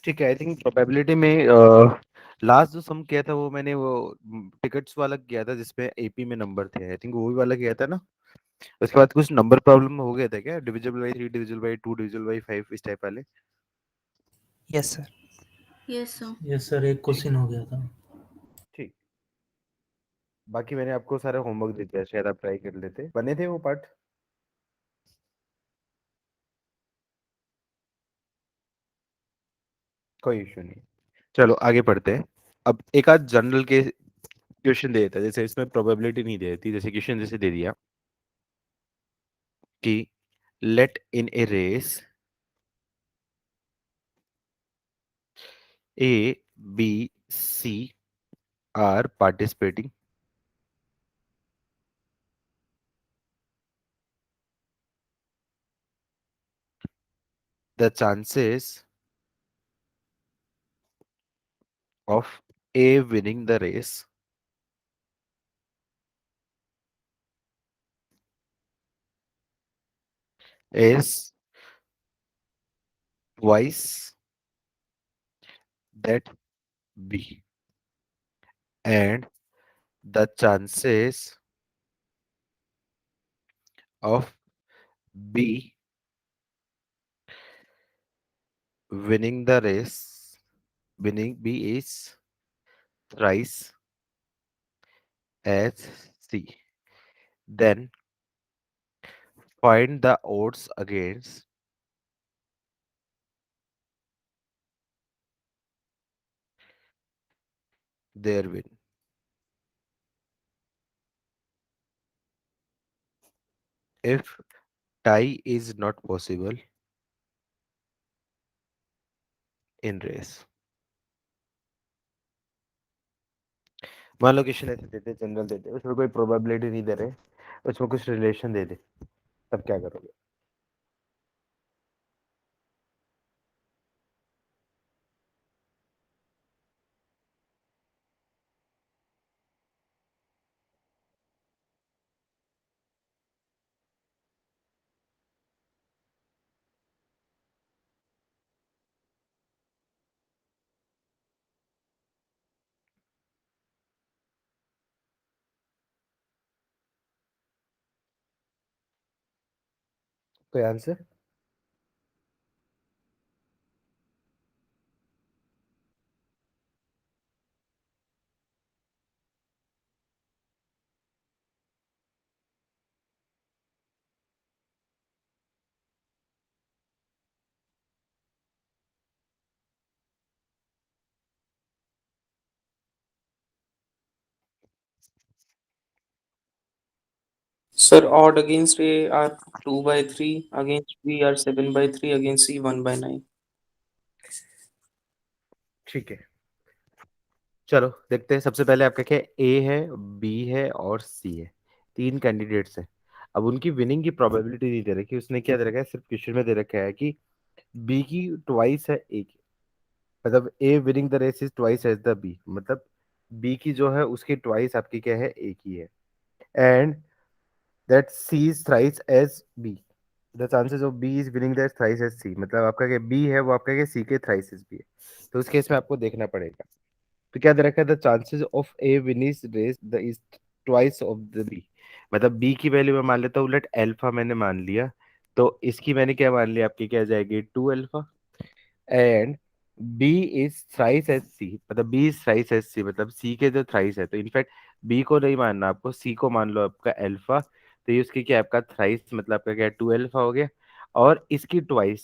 ठीक है। I think probability में लास्ट जो सम किया था वो मैंने वो टिकट्स वाला किया था जिसपे एपी में नंबर थे। आई थिंक वो भी वाला किया था ना। उसके बाद कुछ नंबर प्रॉब्लम हो गया था क्या, divisible by 3, divisible by 2, divisible by 5 इस टाइप वाले। Yes sir. Yes sir. Yes sir, एक ठीक क्वेश्चन हो गया था। ठीक। बाकी मैंने आपको सारा होमवर्क दे दिया, शायद आप ट्राई कर लेते, बने थे वो पार्ट। कोई इशू नहीं। चलो आगे पढ़ते हैं। अब एक आध जनरल के क्वेश्चन दे देता है, जैसे इसमें प्रोबेबिलिटी नहीं दे देती, जैसे क्वेश्चन जैसे दे दिया कि let in a race A B C are participating, the chances of A winning the race is twice that B, and the chances of B winning the race, winning B is thrice as C. Then find the odds against their win. If tie is not possible in race, मान लो question ऐसे देते, general देते, उसमें कोई probability नहीं दे रहे, उसमें कुछ रिलेशन दे दे, तब क्या करोगे? कोई answer? Sir, odd against A are 2 by 3, against B are 7 by 3, against C 1 by 9. ठीक है, चलो देखते हैं। सबसे पहले आपका क्या है, ए है, बी है और सी है, तीन कैंडिडेट्स हैं। अब उनकी विनिंग की प्रोबेबिलिटी नहीं दे रखी, उसने क्या दे रखा है, सिर्फ क्वेश्चन में दे रखा है कि बी की ट्वाइस है ए की, मतलब A winning the race is twice as the B, मतलब बी की जो है उसकी ट्वाइस आपकी क्या है, ए की है। And that C is thrice as B, the chances of B is winning that thrice as C, मतलब आपका क्या बी है वो आपका क्या सी के थ्राइस एज बी है। तो उस केस में आपको देखना पड़ेगा। तो क्या दे रखा है, the chances of A winning race the is twice of the B, मतलब बी की वैल्यू मैं मान लेता हूँ, लेट अल्फा मैंने मान लिया, तो इसकी मैंने क्या मान लिया, आपकी क्या जाएगी 2 alpha. And B is thrice as C, मतलब B is thrice as C, मतलब सी के जो थ्राइस है, तो इनफैक्ट बी को नहीं मानना आपको, सी को मान लो आपका अल्फा। तो ये उसकी क्या है, आपका थ्राइस, मतलब आपका क्या 2 अल्फा हो गया। और इसकी ट्वाइस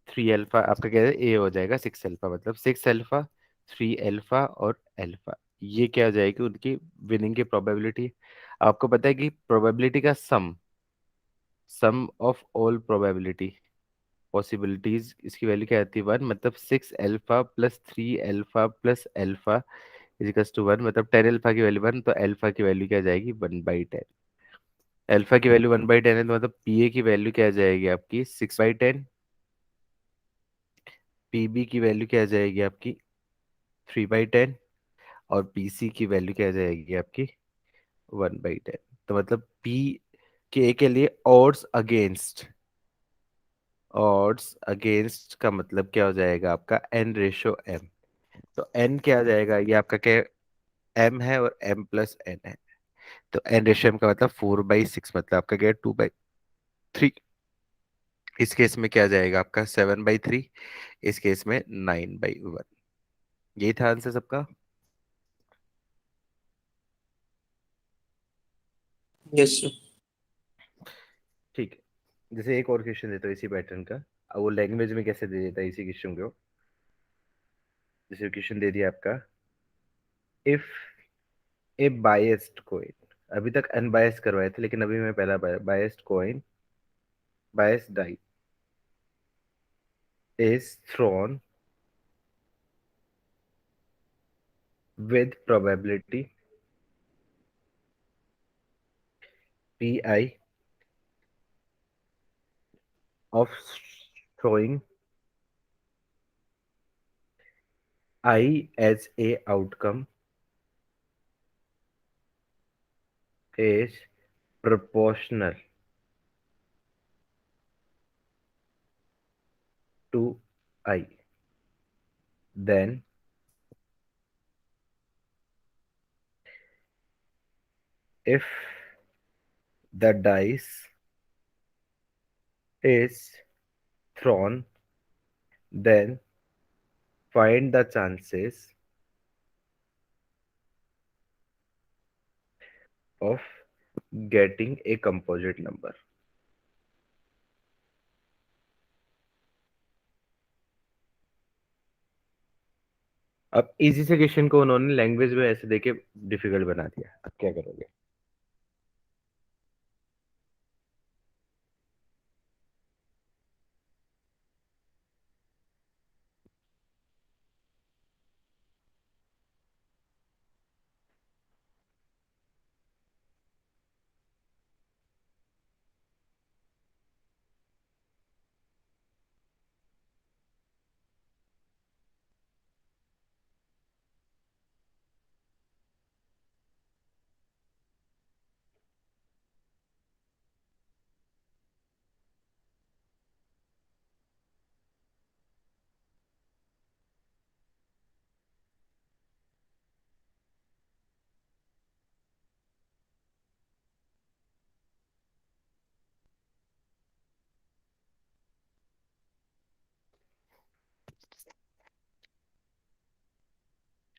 3 अल्फा, आपका क्या है ए हो जाएगा 6 अल्फा, मतलब 6 अल्फा, 3 अल्फा और अल्फा। ये क्या हो जाएगी उनकी विनिंग की प्रोबेबिलिटी। आपको पता है कि प्रोबेबिलिटी का sum, sum of all probability possibilities, इसकी वैल्यू क्या आती है 1, मतलब 6 alpha plus 3 alpha plus alpha is equals to 1, मतलब 10 अल्फा की वैल्यू 1, तो अल्फा की वैल्यू क्या आ जाएगी 1/10। अल्फा की वैल्यू 1/10 है, तो मतलब पीए की वैल्यू क्या आ जाएगी आपकी 6/10, पीबी की वैल्यू क्या आ जाएगी आपकी 3/10, और पीसी की वैल्यू क्या आ जाएगी आपकी 1/10। तो मतलब पी के लिए ऑड्स अगेंस्ट ऑड्स अगेंस्ट का मतलब क्या हो जाएगा आपका n रेशो m। तो n क्या आ जाएगा, ये आपका क्या m है और m प्लस n है। तो n रेशो m का मतलब 4/6, मतलब आपका क्या 2/3। इस केस में क्या आ जाएगा आपका 7/3, इस केस में 9/1। यही था आंसर सबका। Yes sir. ठीक है, जैसे एक और क्वेश्चन देता हूँ इसी पैटर्न का। अब वो लैंग्वेज में कैसे दे देता है इसी क्वेश्चन को। जैसे क्वेश्चन दे दिया आपका, इफ ए बायस्ड कॉइन, अभी तक अनबायस्ड करवाए थे लेकिन अभी मैं पहला biased coin, biased die is thrown with probability pi of showing I as a outcome is proportional to I, then if the dice is thrown, then find the chances of getting a composite number। अब easy से question को उन्होंने language में ऐसे देके difficult बना दिया, अब क्या करोगे।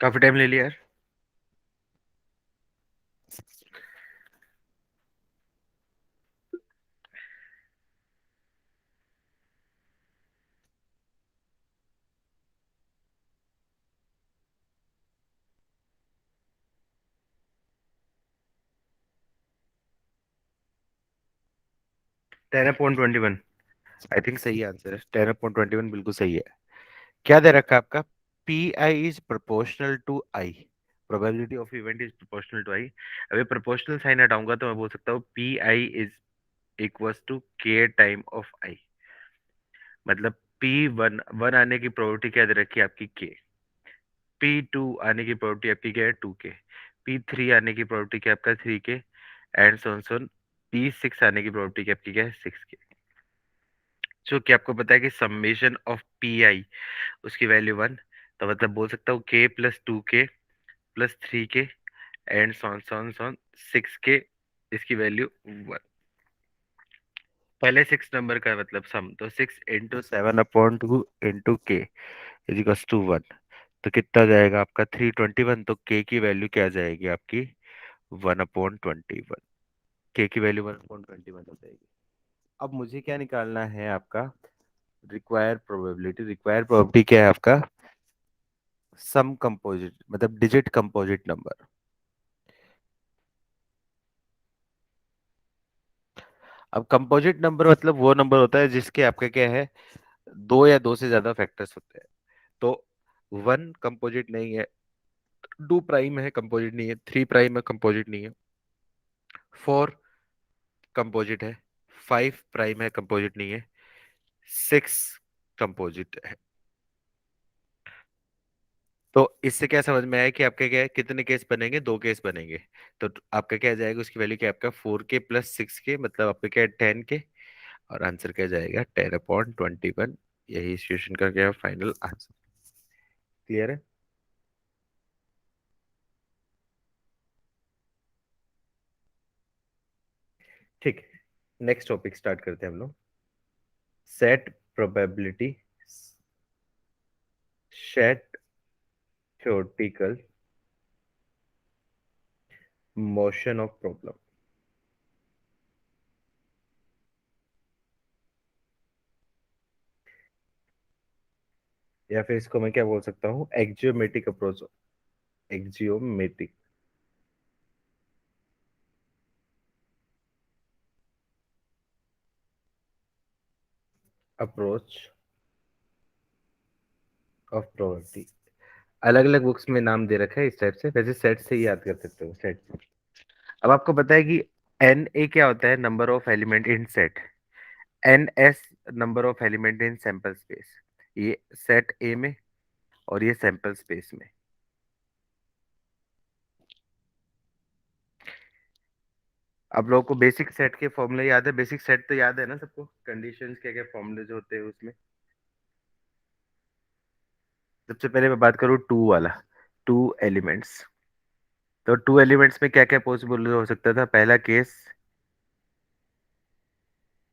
काफी टाइम ले लिया यार। 10/21, आई थिंक सही आंसर है। 10/21 बिल्कुल सही है। क्या दे रखा है आपका, P I is proportional to I, probability of event is proportional to I. अभी प्रोपोर्शनल साइन हटाऊंगा तो मैं बोल सकता हूँ P I is equals to K time of I. मतलब P1 आने की प्रोबेबिलिटी क्या दे रखी है आपकी के, P2 आने की प्रोबेबिलिटी आपकी क्या है 2 के, P3 आने की प्रोबेबिलिटी क्या है आपका 3 के, and so on so on. P6 आने की प्रोबेबिलिटी क्या आपकी क्या है 6 के। जो कि आपको पता है कि समेशन ऑफ पी आई उसकी वैल्यू 1, तो मतलब बोल सकता हूँ के प्लस 2 के प्लस 3 के एंड सॉन सॉन सॉन 6 के, इसकी वैल्यू 1। पहले 6 नंबर का मतलब सम, तो 6 × 7/2 इंटू के इज इक्वल्स टू 1। तो कितना जाएगा आपका 321, तो के की वैल्यू क्या आ जाएगी आपकी 1/21। के की वैल्यू 1/21 हो जाएगी। अब मुझे क्या निकालना है आपका, रिक्वायर प्रोबेबिलिटी। रिक्वायर प्रोबेबिलिटी क्या है आपका, सम कंपोजिट मतलब डिजिट कंपोजिट नंबर। अब कंपोजिट नंबर मतलब वो नंबर होता है जिसके आपका क्या है, दो या दो से ज्यादा फैक्टर्स होते हैं। तो 1 कंपोजिट नहीं है, 2 प्राइम है कंपोजिट नहीं है, 3 प्राइम है कंपोजिट नहीं है, 4 कंपोजिट है, 5 प्राइम है कंपोजिट नहीं है, 6 कंपोजिट है। तो इससे क्या समझ में आया कि आपके क्या है, कितने केस बनेंगे, 2 केस बनेंगे। तो आपका क्या आ जाएगा, उसकी वैल्यू क्या है आपका 4 के प्लस 6 के, मतलब आपका क्या है 10 के। और आंसर क्या जाएगा 10/21। यही इस क्वेश्चन का क्या फाइनल आंसर। क्लियर है? ठीक है, नेक्स्ट टॉपिक स्टार्ट करते हैं हम लोग। Set probability, set theoretical motion of problem, या फिर इसको मैं क्या बोल सकता हूँ, एक्जियोमेट्रिक अप्रोच, एक्जियोमेट्रिक अप्रोच ऑफ प्रोबेबिलिटी। अलग अलग बुक्स में नाम दे रखा है इस टाइप से, वैसे सेट से ही याद कर सकते हो, सेट से। अब आपको पता है कि एन ए क्या होता है, number of element in set, N S number of element in sample space, ये सेट ए में और ये सैंपल स्पेस में। आप लोगों को बेसिक सेट के फॉर्मूले याद है? बेसिक सेट तो याद है ना सबको, कंडीशंस क्या क्या फॉर्मूले जो होते हैं उसमें। सबसे पहले मैं बात करूँ टू वाला, टू एलिमेंट्स। तो टू एलिमेंट्स में क्या क्या पॉसिबल हो सकता था? पहला case,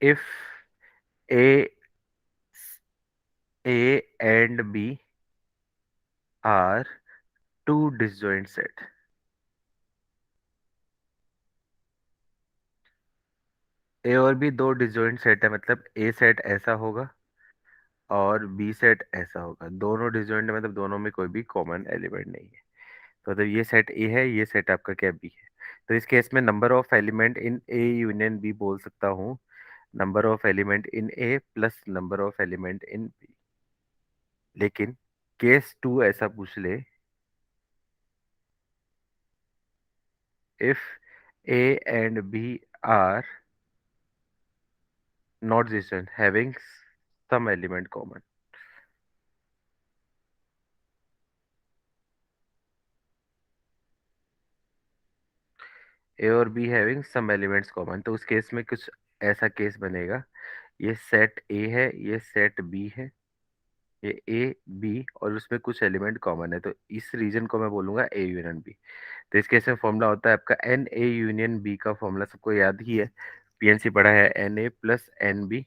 if A A and B are two disjoint set. A और बी दो डिसजॉइंट सेट है, मतलब ए सेट ऐसा होगा और बी सेट ऐसा होगा। दोनों डिसजॉइंट मतलब दोनों में कोई भी कॉमन एलिमेंट नहीं है। तो मतलब ये सेट ए है, ये सेट आपका क्या बी है। तो इस केस में number of element in A union B बोल सकता हूँ number of element in A plus number of element in B. लेकिन केस टू ऐसा पूछ ले, if A and B are not disjoint having some element common. A और B having some elements common, तो उस केस में कुछ ऐसा केस बनेगा, ये सेट ए है, ये सेट बी है, ये ए बी और उसमें कुछ एलिमेंट कॉमन है, तो इस रीजन को मैं बोलूंगा ए यूनियन बी। तो इस केस में फॉर्मूला होता है आपका एन ए यूनियन बी का फॉर्मूला सबको याद ही है, पीएनसी पढ़ा है, N A plus N B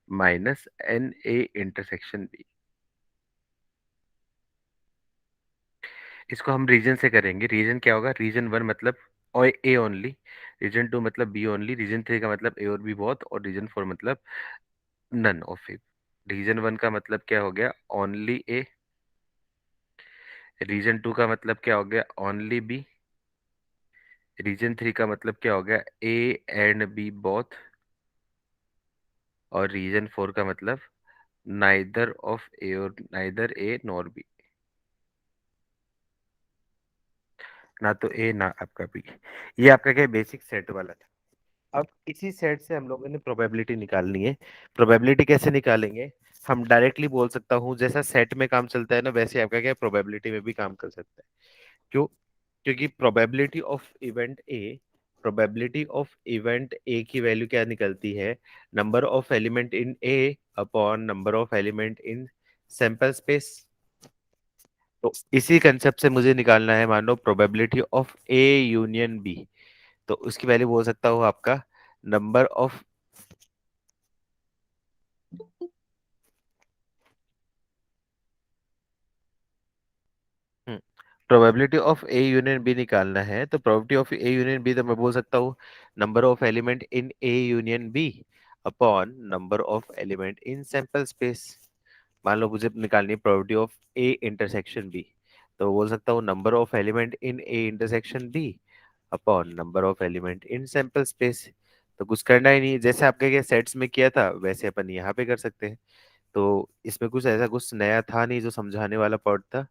minus N A intersection B. इसको हम रीजन से करेंगे। रीजन क्या होगा? रीजन वन मतलब और ए ओनली, रीजन टू मतलब बी ओनली, रीजन थ्री का मतलब ए और बी बोथ, और रीजन फोर मतलब none of A. Region one का मतलब क्या हो गया? Only A. रीजन टू का मतलब क्या हो गया? Only B. रीजन थ्री का मतलब क्या हो गया? A and B both. और रीजन फोर का मतलब नाइदर ऑफ ए और नाइदर ए नॉर बी, ना तो ए ना आपका बी। ये आपका क्या बेसिक सेट वाला था। अब इसी सेट से हम लोगों ने प्रोबेबिलिटी निकालनी है। प्रोबेबिलिटी कैसे निकालेंगे? हम डायरेक्टली बोल सकता हूँ, जैसा सेट में काम चलता है ना, वैसे आपका क्या प्रोबेबिलिटी में भी काम कर सकता है। क्यों? क्योंकि प्रोबेबिलिटी ऑफ इवेंट ए की वैल्यू क्या निकलती है? Number of element in A upon number of element in sample space. तो इसी कंसेप्ट से मुझे निकालना है, मान लो probability of A union B, तो उसकी वैल्यू बोल सकता हूँ आपका number of, probability of A union B निकालना है, तो probability of A union B तो मैं बोल सकता हूँ number of element in A union B upon number of element in sample space. मान लो मुझे निकालनी है probability of A intersection B, तो बोल सकता हूँ number of element in A intersection B upon number of element in sample space. तो कुछ करना ही नहीं, जैसे आपके क्या सेट्स में किया था वैसे अपन यहाँ पे कर सकते हैं। तो इसमें कुछ ऐसा कुछ नया था नहीं जो समझाने वाला पार्ट था।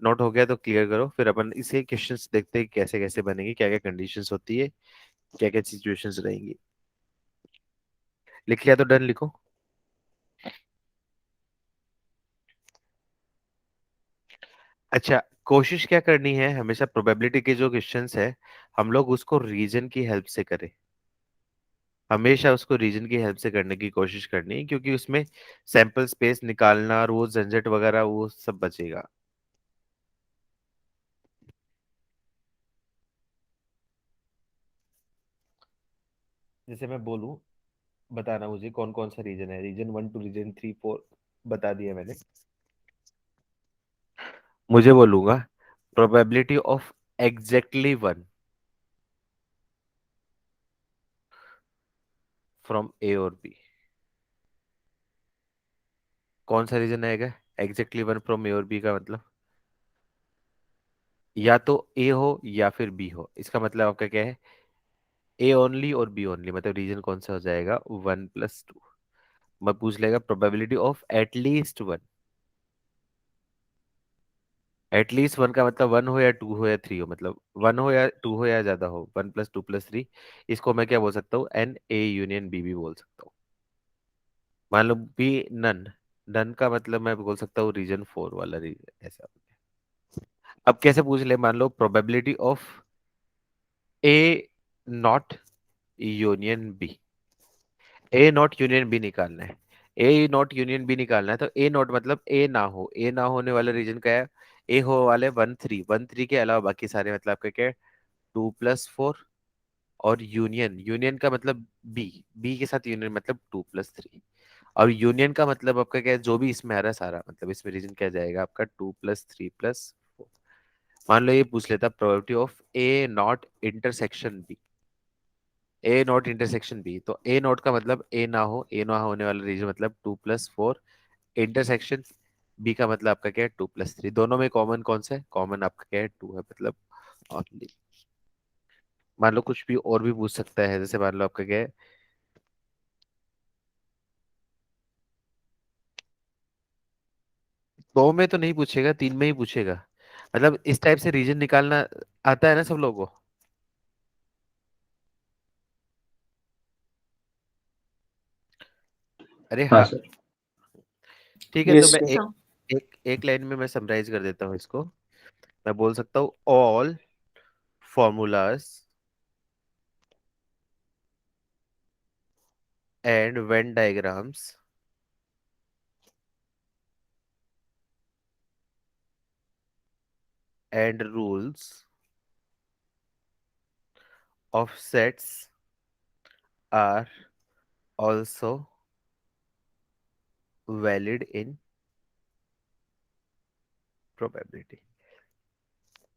नोट हो गया तो क्लियर करो, फिर अपन इसे क्वेश्चंस देखते हैं कैसे कैसे बनेंगे, क्या क्या कंडीशंस होती है, क्या क्या सिचुएशंस रहेंगी। लिख लिया तो डन लिखो। अच्छा, कोशिश क्या करनी है हमेशा, प्रोबेबिलिटी के जो क्वेश्चंस है हम लोग उसको रीजन की हेल्प से करें। हमेशा उसको रीजन की हेल्प से करने की कोशिश करनी है, क्योंकि उसमें सैंपल स्पेस निकालना और वो झंझट वगैरह वो सब बचेगा। जैसे मैं बोलूं, बताना मुझे कौन कौन सा रीजन है, रीजन 1 टू रीजन 3 4 बता दिया मैंने। मुझे बोलूंगा probability of exactly one from A और बी। कौन सा रीजन आएगा एग्जैक्टली वन फ्रॉम ए और बी का मतलब? या तो ए हो या फिर बी हो, इसका मतलब आपका क्या है? ए ओनली और बी ओनली, मतलब रीजन कौन सा हो जाएगा? 1+2। मैं पूछ लेगा probability of at least one. At least one का मतलब वन हो या टू हो या थ्री हो, मतलब वन हो या टू हो या ज्यादा हो, 1+2+3। इसको मैं क्या बोल सकता हूँ? एन ए यूनियन बी भी बोल सकता हूँ। मान लो बी नन। नन का मतलब मैं बोल सकता हूँ रीजन 4 वाला रीजन, ऐसा। अब कैसे पूछ ले? मान लो probability of A not union B. A not union B निकालना है। ए नॉट यूनियन बी निकालना है, तो ए नॉट मतलब ए ना हो। ए ना होने वाला रीजन क्या है? ए हो वाले 1 3, 1 3 के अलावा बाकी सारे, मतलब आपका क्या है? 2+4। और यूनियन, यूनियन का मतलब बी। बी के साथ यूनियन मतलब 2+3। और यूनियन का मतलब आपका क्या है? जो भी इसमें आ रहा है सारा, मतलब इसमें रीजन क्या जाएगा आपका? 2+3+4। मान लो ये पूछ लेता probability of A not intersection B. A not intersection B, तो ए नॉट का मतलब ए ना हो। ए ना होने वाला रीजन मतलब 2+4। इंटरसेक्शन बी का मतलब आपका क्या है? 2+3। दोनों में कॉमन कौन सा है? कॉमन आपका क्या है? 2 है, मतलब ओनली। मान लो कुछ भी और भी पूछ सकता है, जैसे मान लो आपका क्या है? दो में तो नहीं पूछेगा, तीन में ही पूछेगा। मतलब इस टाइप से रीजन निकालना आता है ना सब लोगों को? अरे हाँ हाँ। सर। ठीक है, तो यस मैं सर। एक लाइन में मैं समराइज कर देता हूँ इसको। मैं बोल सकता हूँ all formulas and Venn diagrams and rules of sets are also valid in probability।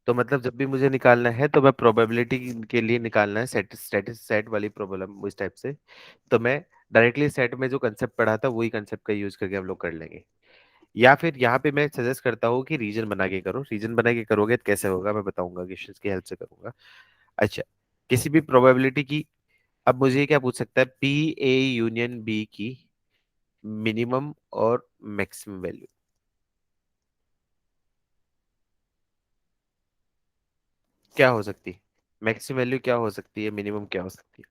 तो मतलब जब भी मुझे निकालना है तो मैं प्रोबेबिलिटी के लिए निकालना है, सेट वाली प्रॉब्लम इस टाइप से, तो मैं डायरेक्टली सेट में जो कंसेप्ट पढ़ा था वही कंसेप्ट का यूज करके हम लोग कर लेंगे। या फिर यहाँ पे मैं सजेस्ट करता हूँ कि रीजन बना के करो। रीजन बना के करोगे तो कैसे होगा मैं बताऊंगा, क्वेश्चंस की हेल्प से करूंगा। अच्छा, किसी भी प्रोबेबिलिटी की, अब मुझे क्या पूछ सकता है? पी ए यूनियन बी की मिनिमम और मैक्सिमम वैल्यू क्या हो सकती है? मैक्सिमम वैल्यू क्या हो सकती है? मिनिमम क्या हो सकती है?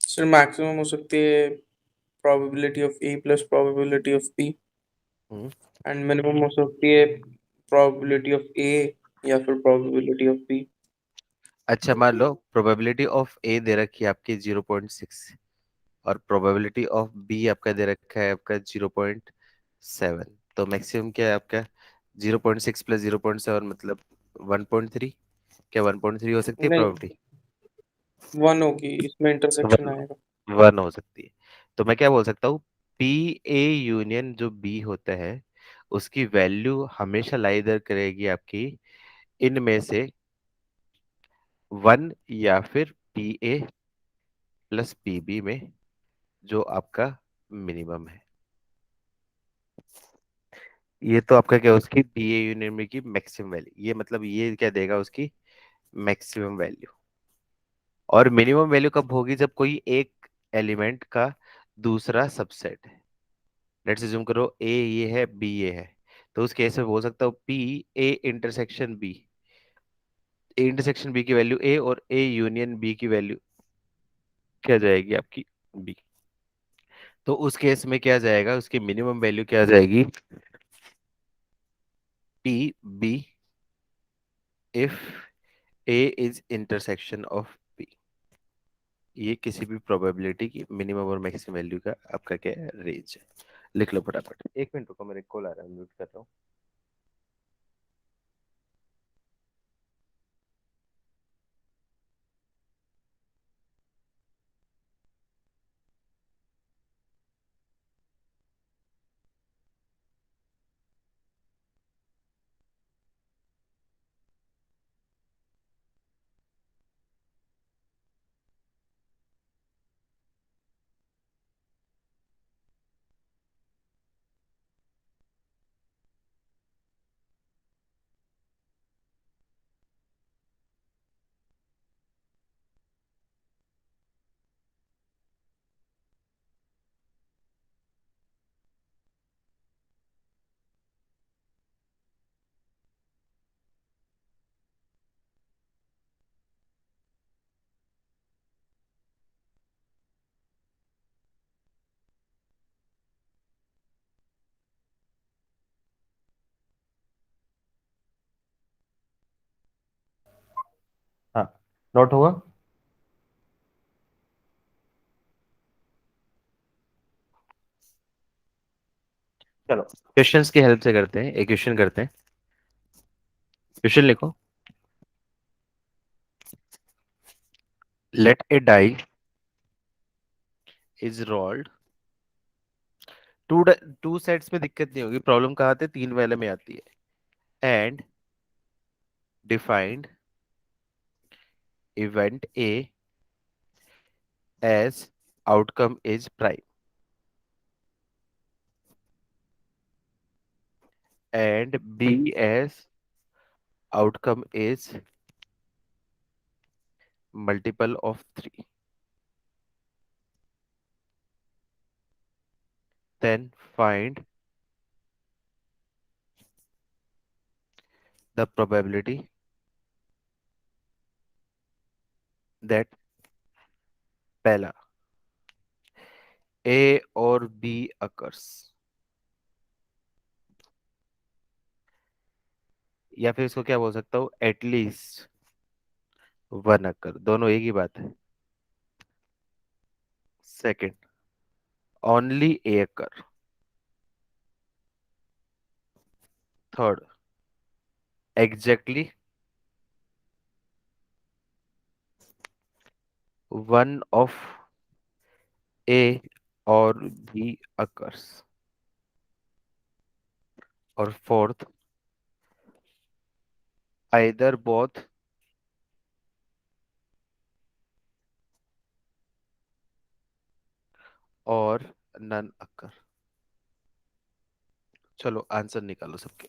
सर मैक्सिमम हो सकती है probability of A plus probability of B, hmm. And minimum हो सकती है प्रोबेबिलिटी ऑफ ए या फिर प्रोबेबिलिटी ऑफ बी। अच्छा, मान लो प्रोबेबिलिटी ऑफ ए दे रखी है आपकी 0.6, और प्रोबेबिलिटी ऑफ बी आपका दे रखा है आपका 0.7, तो मैक्सिमम क्या है आपका? 0.6 प्लस 0.7 मतलब 1.3। क्या 1.3 हो सकती है नहीं, प्रोबेबिलिटी? 1 होगी, इसमें इंटरसेक्शन वन आएगा। वन हो सकती है। तो मैं क्या बोल सकता हूँ? पी ए यूनियन जो बी होता है उसकी वैल्यू हमेशा लाई इधर करेगी आपकी इनमें से वन, या फिर P A plus P B में जो आपका मिनिमम है। ये तो आपका क्या, उसकी पी ए यूनियन में की मैक्सिमम वैल्यू, ये मतलब ये क्या देगा उसकी मैक्सिमम वैल्यू। और मिनिमम वैल्यू कब होगी? जब कोई एक एलिमेंट का दूसरा सबसेट है। लेट्स अज्यूम करो ए ये है, बी ये है, तो उस केस में बोल सकता हूँ P A intersection B. A intersection B की वैल्यू ए और ए यूनियन बी की वैल्यू क्या जाएगी आपकी बी। तो उस केस में क्या जाएगा, उसकी मिनिमम वैल्यू क्या जाएगी, P B if A is intersection of B. ये किसी भी प्रोबेबिलिटी की मिनिमम और मैक्सिमम वैल्यू का आपका क्या है, रेंज है। लिख लो फटाफट, 1 मिनट रुको, मेरे कॉल आ रहा है, म्यूट कर रहा हूँ। हाँ, नोट हुआ। चलो क्वेश्चंस की हेल्प से करते हैं, एक क्वेश्चन करते हैं। क्वेश्चन लिखो, let a die is rolled, two two sets में दिक्कत नहीं होगी, प्रॉब्लम कहाँ आती है, 3 वाले में आती है। And defined event A as outcome is prime and B as outcome is multiple of 3, then find the probability that पहला ए और बी अकर्स, या फिर इसको क्या बोल सकता हूँ, एटलीस्ट 1 अकर, दोनों एक ही बात है। Second, only A occur. Third, exactly 1 of A और बी अकर्स। और फोर्थ, आइदर बोथ और नन अकर। चलो आंसर निकालो सबके।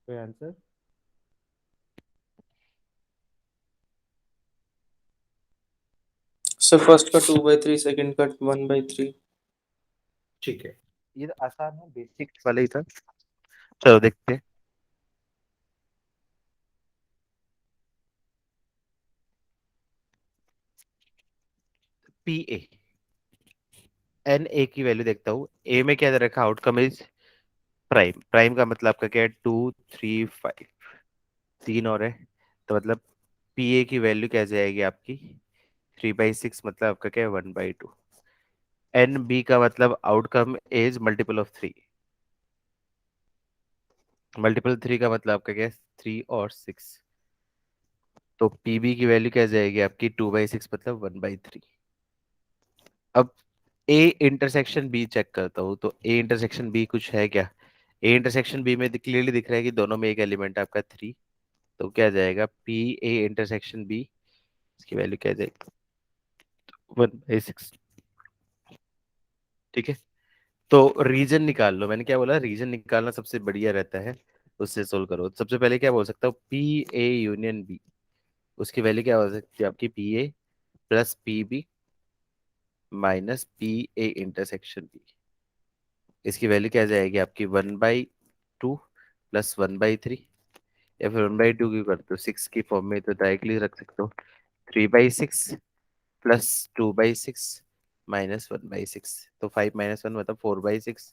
कोई आंसर? सर फर्स्ट का 2/3, सेकंड का 1/3। ठीक है, ये तो आसान है, बेसिक वाला ही था। चलो देखते हैं। पी ए, एन ए की वैल्यू देखता हूँ। ए में क्या दे रखा, आउटकम इज प्राइम। प्राइम का मतलब आपका क्या है, 2 3 5, 3 और है, तो मतलब पी ए की वैल्यू क्या जाएगी आपकी, 3/6, मतलब आपका क्या है, 1/2। एन बी का मतलब outcome is multiple of 3, multiple 3 का मतलब आपका क्या है, 3 और 6। तो पी बी की वैल्यू क्या जाएगी आपकी, 2/6 मतलब 1/3। अब ए इंटरसेक्शन बी चेक करता हूँ, तो ए इंटरसेक्शन बी कुछ है क्या? ए इंटरसेक्शन बी में क्लियरली दिख रहा है कि दोनों में एक एलिमेंट है आपका 3। तो क्या जाएगा पी ए इंटरसेक्शन बी, इसकी वैल्यू क्या जाएगी 1/6। ठीक है, तो रीजन निकाल लो। मैंने क्या बोला, रीजन निकालना सबसे बढ़िया रहता है, उससे सोल्व करो। सबसे पहले क्या बोल सकता हूँ, पी ए यूनियन बी, उसकी वैल्यू क्या हो सकती है आपकी, P A plus P B minus P A intersection B. इसकी वैल्यू क्या जाएगी आपकी 1/2 प्लस 1/3, या फिर 1/2 क्यों करते हो, 6 की फॉर्म में तो डायरेक्टली रख सकते हो। 3/6 प्लस 2/6 माइनस 1/6, तो 5 - 1 मतलब 4/6,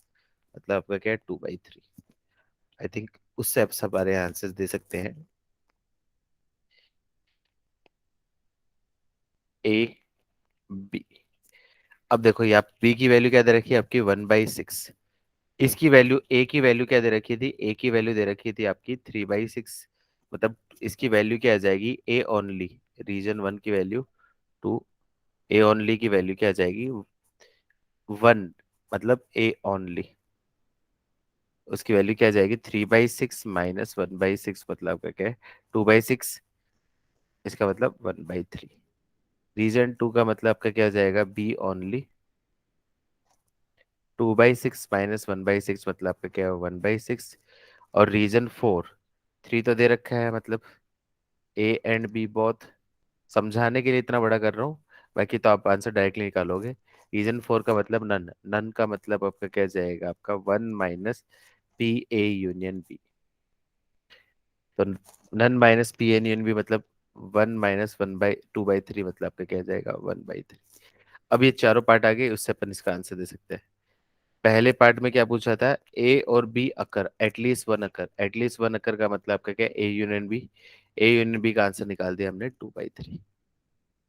मतलब आपका क्या है 2/3। आई थिंक उससे आप सब सारे आंसर्स दे सकते हैं। A B. अब देखो ये आप बी की वैल्यू क्या दे रखी है आपकी 1/6, इसकी वैल्यू ए की वैल्यू क्या दे रखी थी, ए की वैल्यू दे रखी थी आपकी 3/6, मतलब इसकी वैल्यू क्या आ जाएगी ए ओनली, रीजन 1 की वैल्यू 2, ए ओनली की वैल्यू क्या आ जाएगी 1, मतलब ए ओनली, उसकी वैल्यू क्या आ जाएगी 3/6 माइनस 1/6, मतलब आपका क्या है 2/6, इसका मतलब 1/3। रीजन 2 का मतलब आपका क्या आ जाएगा बी ओनली, 2/6 माइनस 1/6 मतलब आपका क्या है 1/6। और रीजन 4, 3 तो दे रखा है, मतलब ए एंड बी बोथ, समझाने के लिए इतना बड़ा कर रहा हूँ, बाकी तो आप आंसर डायरेक्टली निकालोगे। रीजन 4 का मतलब नन, नन का मतलब आपका क्या जाएगा आपका 1 minus P A union B, तो none minus P N union B मतलब 1 - 1/2/3, मतलब आपका क्या जाएगा 1/3। अब ये चारों पार्ट आ गए, उससे अपन इसका आंसर दे सकते हैं। पहले पार्ट में क्या पूछा था, ए और B occur, at least one occur, at least one occur का मतलब आपका क्या A union B, A union B का आंसर निकाल दिया हमने 2/3।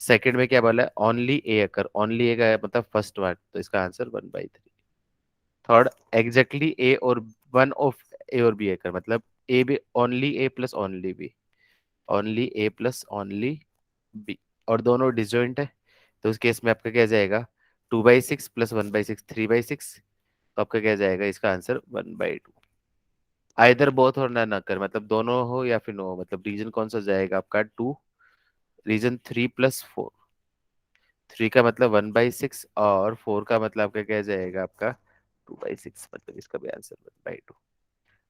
सेकंड में क्या बोला है, ओनली ए अकर, ओनली ए का मतलब फर्स्ट वर्ड, तो इसका आंसर 1/3। थर्ड, एग्जैक्टली ए और वन ऑफ ए और बी अकर, मतलब ए भी ओनली ए प्लस ओनली बी, ओनली ए प्लस ओनली बी, और दोनों डिजॉइंट है, तो उस केस में आपका क्या जाएगा 2/6 प्लस 1/6 3/6, तो आपका क्या जाएगा इसका आंसर 1/2। आइदर बोथ और नन अकर, मतलब दोनों हो या फिर नो हो, मतलब रीजन कौन सा जाएगा आपका 2, रीजन 3 + 4, 3 का मतलब 1/6 और 4 का मतलब आपका क्या जाएगा आपका 2/6, मतलब इसका भी आंसर 1/2।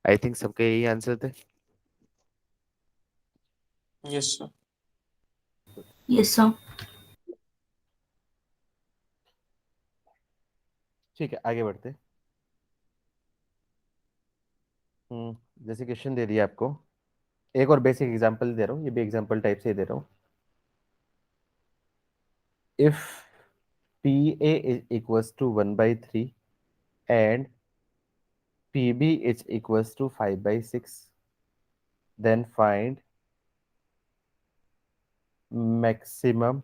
आई थिंक सबके यही आंसर थे। Yes sir. Yes, sir. ठीक है, आगे बढ़ते हैं। जैसे क्वेश्चन दे दिया आपको, एक और बेसिक एग्जांपल दे रहा हूँ, ये भी एग्जांपल टाइप से ही दे रहा हूँ। If P A is equals to 1/3 and P B is equals to 5/6, then find maximum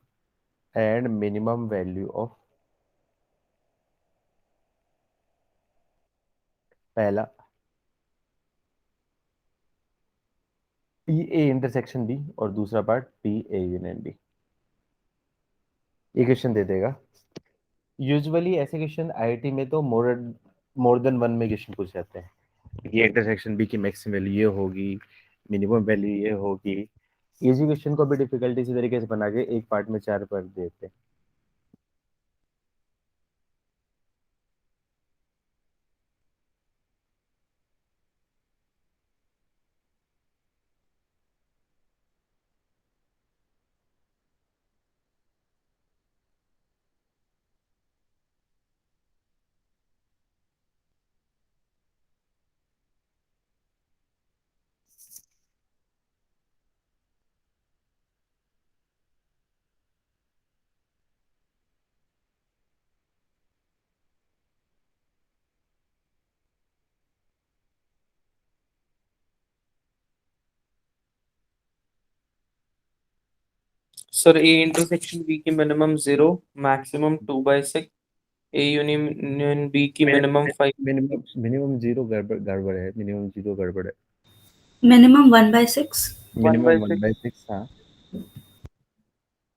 and minimum value of पहला पी ए इंटरसेक्शन बी, और दूसरा part P A union B. ये क्वेश्चन दे देगा। यूजुअली ऐसे क्वेश्चन आईआईटी में तो more than one में क्वेश्चन पूछ जाते हैं, ये इंटरसेक्शन बी की मैक्सिमम वैल्यू ये होगी, मिनिमम वैल्यू ये होगी। इजी क्वेश्चन को भी डिफिकल्टी इसी तरीके से बना के एक पार्ट में 4 पार्ट देते हैं। सर ए इंटरसेक्शन बी की minimum 0, maximum 2/6, A union B की मिनिमम 5। मिनिमम मिनिमम जीरो गड़बड़ गड़बड़ है, मिनिमम जीरो गड़बड़ है। Minimum 1/6. One by minimum six 1/6, हाँ।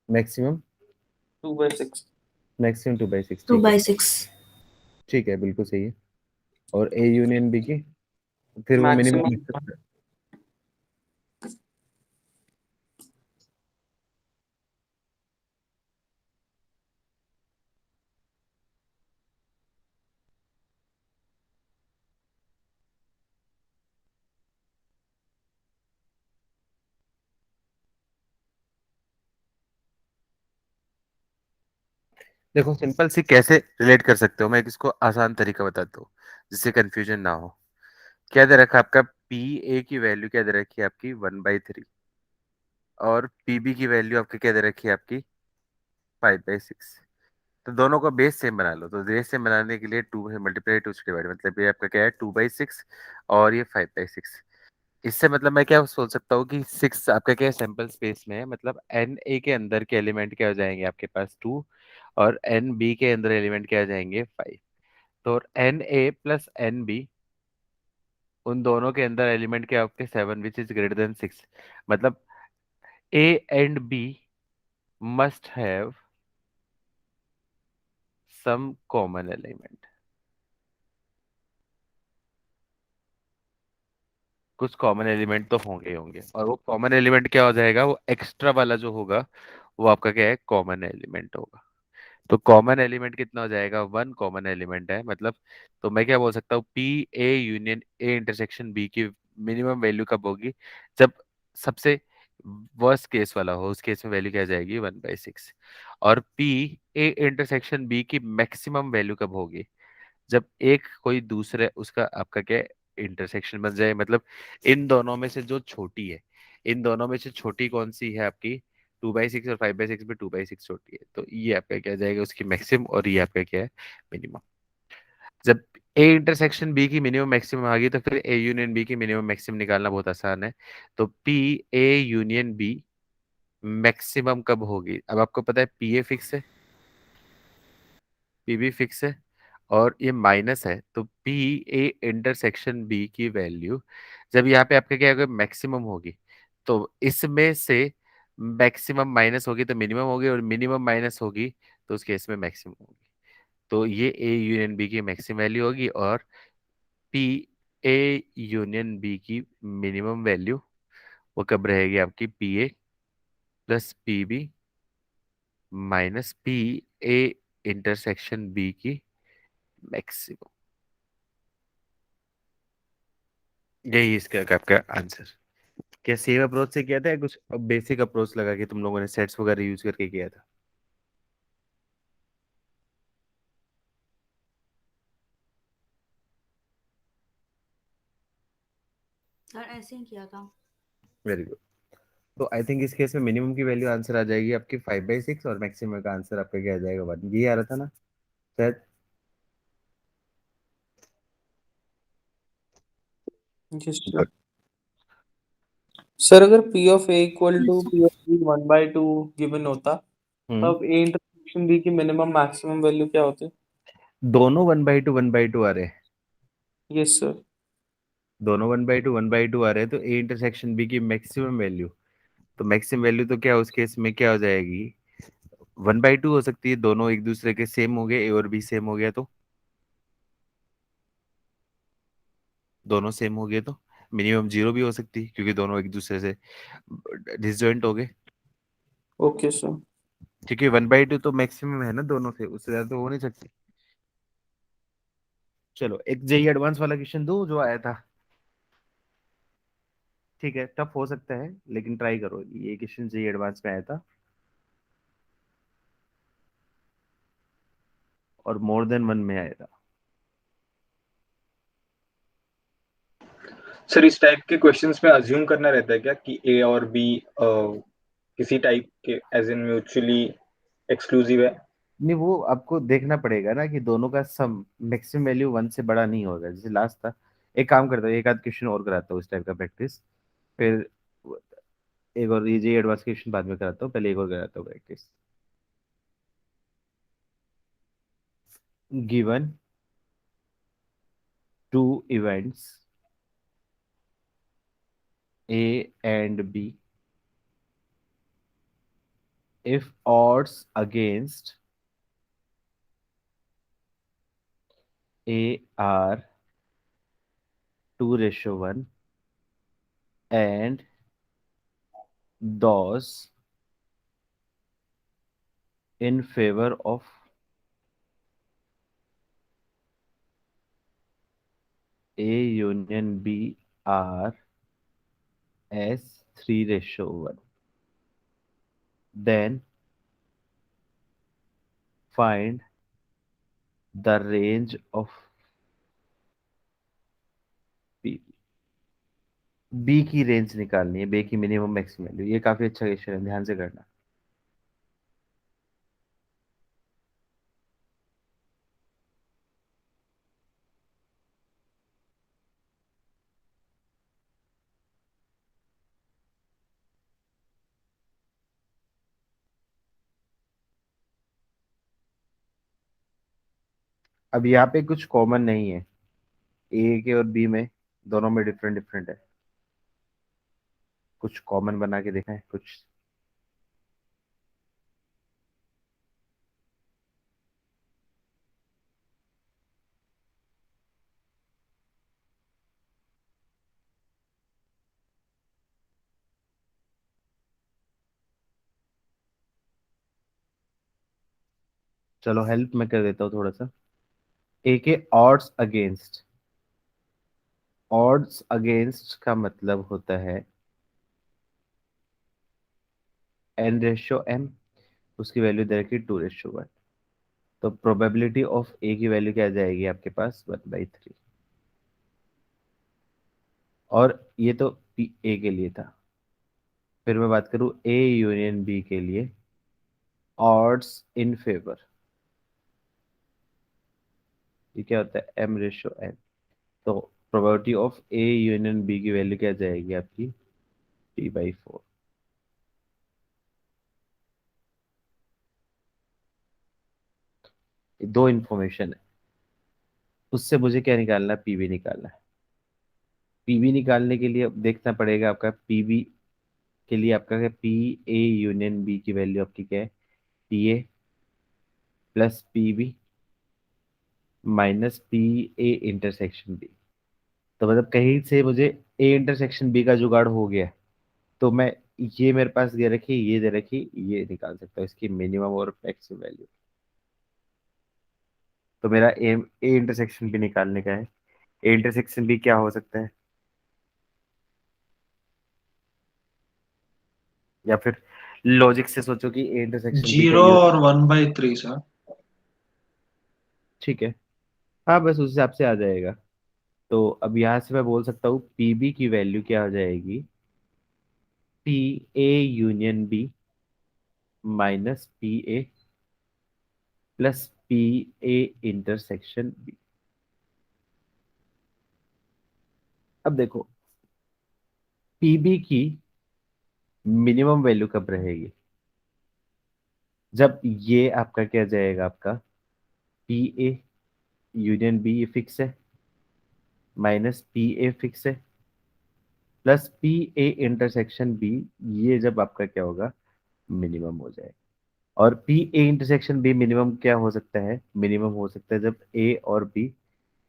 मैक्सिमम 2/6। मैक्सिमम 2/6, 2 ठीक है, by 6. ठीक है, बिल्कुल सही है। और ए यूनियन बी की फिर वो मिनिमम मैक्सिमम देखो सिंपल सी कैसे रिलेट कर सकते हो, मैं इसको आसान तरीका बताता हूँ जिससे कंफ्यूजन ना हो। क्या दे रखा है आपका, पी ए की वैल्यू क्या दे रखी है आपकी 1/3, और पी बी की वैल्यू आपकी क्या दे रखी है आपकी 5/6। तो दोनों का बेस सेम बना लो, तो बेस सेम बनाने के लिए 2 से मल्टीप्लाई, 2 से डिवाइड, मतलब ये आपका क्या है 2/6 और ये 5/6। इससे मतलब मैं क्या सोच सकता हूँ कि 6 आपका क्या सैंपल स्पेस में है, मतलब एन ए के अंदर के एलिमेंट क्या हो जाएंगे आपके पास 2, और एन बी के अंदर एलिमेंट क्या हो जाएंगे 5। तो N A plus N B, उन दोनों के अंदर एलिमेंट क्या आपके 7 विच इज ग्रेटर देन 6, मतलब A and B must have some common element. कुछ कॉमन एलिमेंट तो होंगे ही होंगे, और वो कॉमन एलिमेंट क्या हो जाएगा, वो एक्स्ट्रा वाला जो होगा वो आपका क्या है कॉमन एलिमेंट होगा। तो कॉमन एलिमेंट कितना हो जाएगा, 1 कॉमन एलिमेंट है मतलब। तो मैं क्या बोल सकता हूँ, P A union A intersection B की मिनिमम वैल्यू कब होगी, जब सबसे वर्स्ट केस वाला हो, उस केस में वैल्यू क्या आ जाएगी 1/6। और पी ए इंटरसेक्शन बी की मैक्सिमम वैल्यू कब होगी, जब एक कोई दूसरे उसका आपका क्या इंटरसेक्शन बन जाए, मतलब इन दोनों में से जो छोटी है, इन दोनों में से छोटी कौन सी है आपकी 2/6, और 5/6 में 2/6 छोटी है, तो ये आपका क्या जाएगा उसकी मैक्सिमम, और ये आपका क्या है मिनिमम। जब ए इंटरसेक्शन बी की मिनिमम मैक्सिमम आ गई, तो फिर ए यूनियन बी की मिनिमम मैक्सिमम निकालना बहुत आसान है। तो P A union B maximum कब होगी, अब आपको पता है पी ए फिक्स है, पी बी फिक्स है, और ये माइनस है, तो पी ए इंटरसेक्शन बी की वैल्यू जब यहाँ पे आपके क्या होगा मैक्सिमम होगी, तो इसमें से मैक्सिमम माइनस होगी तो मिनिमम होगी, और मिनिमम माइनस होगी तो उस केस में मैक्सिमम होगी। तो ये ए यूनियन बी की मैक्सिमम वैल्यू होगी, और पी ए यूनियन बी की मिनिमम वैल्यू वो कब रहेगी आपकी P A plus P B minus P A intersection B की मैक्सिमम। यही इसका आपका आंसर। क्या सेम अप्रोच से किया था, या कुछ बेसिक अप्रोच लगा के तुम लोगों ने सेट्स वगैरह यूज करके किया था? सर ऐसे ही किया था. Very good. तो आई थिंक इस केस में मिनिमम की वैल्यू आंसर आ जाएगी आपकी 5/6, और मैक्सिमम का आंसर आपका क्या आ जाएगा 1, ये आ रहा था ना शायद? Yes sir. सर अगर P of A equal to Yes, sir. P of B 1/2 given होता, हम्म। तब A इंटरसेक्शन B की मिनिमम मैक्सिमम वैल्यू क्या होती? दोनों 1/2 1/2 आ रहे हैं, यस सर। दोनों 1/2 1/2 आ रहे हैं, तो ए इंटरसेक्शन बी की मैक्सिमम वैल्यू, तो मैक्सिमम वैल्यू तो क्या उस केस में क्या हो जाएगी 1/2 हो सकती है, दोनों एक दूसरे के सेम हो गए, ए और बी सेम हो गया तो, दोनों सेम हो गए तो मिनिमम 0 भी हो सकती है, क्योंकि दोनों एक दूसरे से डिसजॉइंट हो गए। Okay sir. क्योंकि 1/2 तो मैक्सिमम है ना दोनों से, उससे ज्यादा तो हो नहीं सकती। चलो एक जेई एडवांस वाला क्वेश्चन दो जो आया था, ठीक है टफ हो सकता है लेकिन ट्राई करो, ये क्वेश्चन जेई एडवांस में आया था, और मोर देन वन में आया था। सर इस टाइप के क्वेश्चंस में अज्यूम करना रहता है क्या कि ए और बी किसी टाइप के एज इन म्यूचुअली एक्सक्लूसिव है? नहीं, वो आपको देखना पड़ेगा ना कि दोनों का सम मैक्सिमम वैल्यू 1 से बड़ा नहीं होगा, जैसे लास्ट था। एक काम करता हूँ, एक आध क्वेश्चन और कराता हूँ इस टाइप का प्रैक्टिस, फिर एक और ये जेई एडवांस क्वेश्चन बाद में कराता हूँ, पहले एक और कराता हूँ practice. Given two events A and B, if odds against A are 2:1 and those in favor of A union B are as 3:1. Then find the range of P. B की रेंज निकालनी है, बी की minimum maximum value. ये काफी अच्छा question है, ध्यान से करना। अब यहाँ पे कुछ कॉमन नहीं है, ए के और बी में दोनों में डिफरेंट डिफरेंट है। कुछ कॉमन बना के देखा है कुछ। चलो हेल्प मैं कर देता हूँ थोड़ा सा। ए के ऑड्स अगेंस्ट का मतलब होता है n/m, उसकी वैल्यू दे रखी 2:1। तो प्रोबेबिलिटी ऑफ ए की वैल्यू क्या आ जाएगी आपके पास 1/3। और ये तो ए के लिए था। फिर मैं बात करूँ ए यूनियन बी के लिए, ऑड्स इन फेवर, ये क्या होता है m/n। तो probability of A union B की वैल्यू क्या आ जाएगी आपकी p/4। दो इंफॉर्मेशन है, उससे मुझे क्या निकालना है, पीवी निकालना है। पीवी निकालने के लिए अब देखना पड़ेगा आपका पीवी के लिए आपका क्या, पी ए यूनियन बी की वैल्यू आपकी क्या है, P A plus P B minus P A intersection B. तो मतलब कहीं से मुझे ए इंटरसेक्शन बी का जुगाड़ हो गया, तो मैं ये मेरे पास दे रखी, ये दे रखी, ये निकाल सकता हूँ इसकी मिनिमम और मैक्सिमम वैल्यू। तो मेरा एम ए इंटरसेक्शन बी निकालने का है। ए इंटरसेक्शन बी क्या हो सकता है, या फिर लॉजिक से सोचो कि ए इंटरसेक्शन बी का 0 और 1/3 सर। ठीक है। हाँ बस उस हिसाब से आ जाएगा। तो अब यहाँ से मैं बोल सकता हूँ पीबी की वैल्यू क्या हो जाएगी, P A union B minus P A plus P A intersection B. अब देखो पीबी की मिनिमम वैल्यू कब रहेगी, जब ये आपका क्या जाएगा, आपका P A union B fix है माइनस पी ए फिक्स है plus P A intersection B, ये जब आपका क्या होगा, मिनिमम हो जाएगा। और P A intersection B minimum क्या हो सकता है, मिनिमम हो सकता है जब ए और बी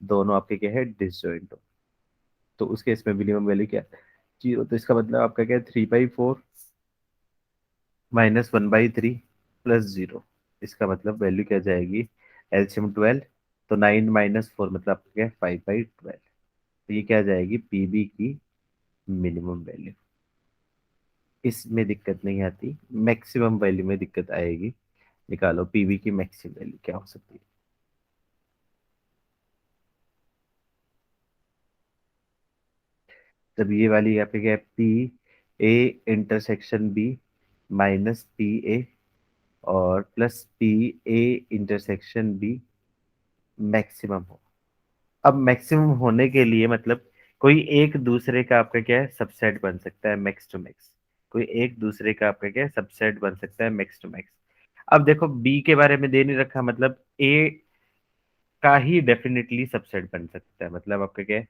दोनों आपके क्या है, डिसजॉइंट हो। तो उस केस में मिनिमम वैल्यू क्या है, 0। तो इसका मतलब आपका क्या है, 3/4 माइनस 1/3 प्लस 0। इसका मतलब वैल्यू क्या जाएगी, एलसीएम 12, तो 9 - 4 मतलब आपका क्या है, 5/12। तो ये क्या जाएगी, पीबी की मिनिमम वैल्यू। इसमें दिक्कत नहीं आती, मैक्सिमम वैल्यू में दिक्कत आएगी। निकालो पीवी की मैक्सिमम वैल्यू क्या हो सकती है। जब ये वाली यहाँ पे क्या है, P A intersection B minus P A और plus P A intersection B maximum हो। अब मैक्सिमम होने के लिए मतलब कोई एक दूसरे का आपका क्या है, सबसेट बन सकता है मैक्स टू मैक्स। कोई एक दूसरे का आपका क्या है, सबसेट बन सकता है मैक्स टू मैक्स। अब देखो बी के बारे में दे नहीं रखा, मतलब ए का ही डेफिनेटली सबसेट बन सकता है। मतलब आपका क्या है,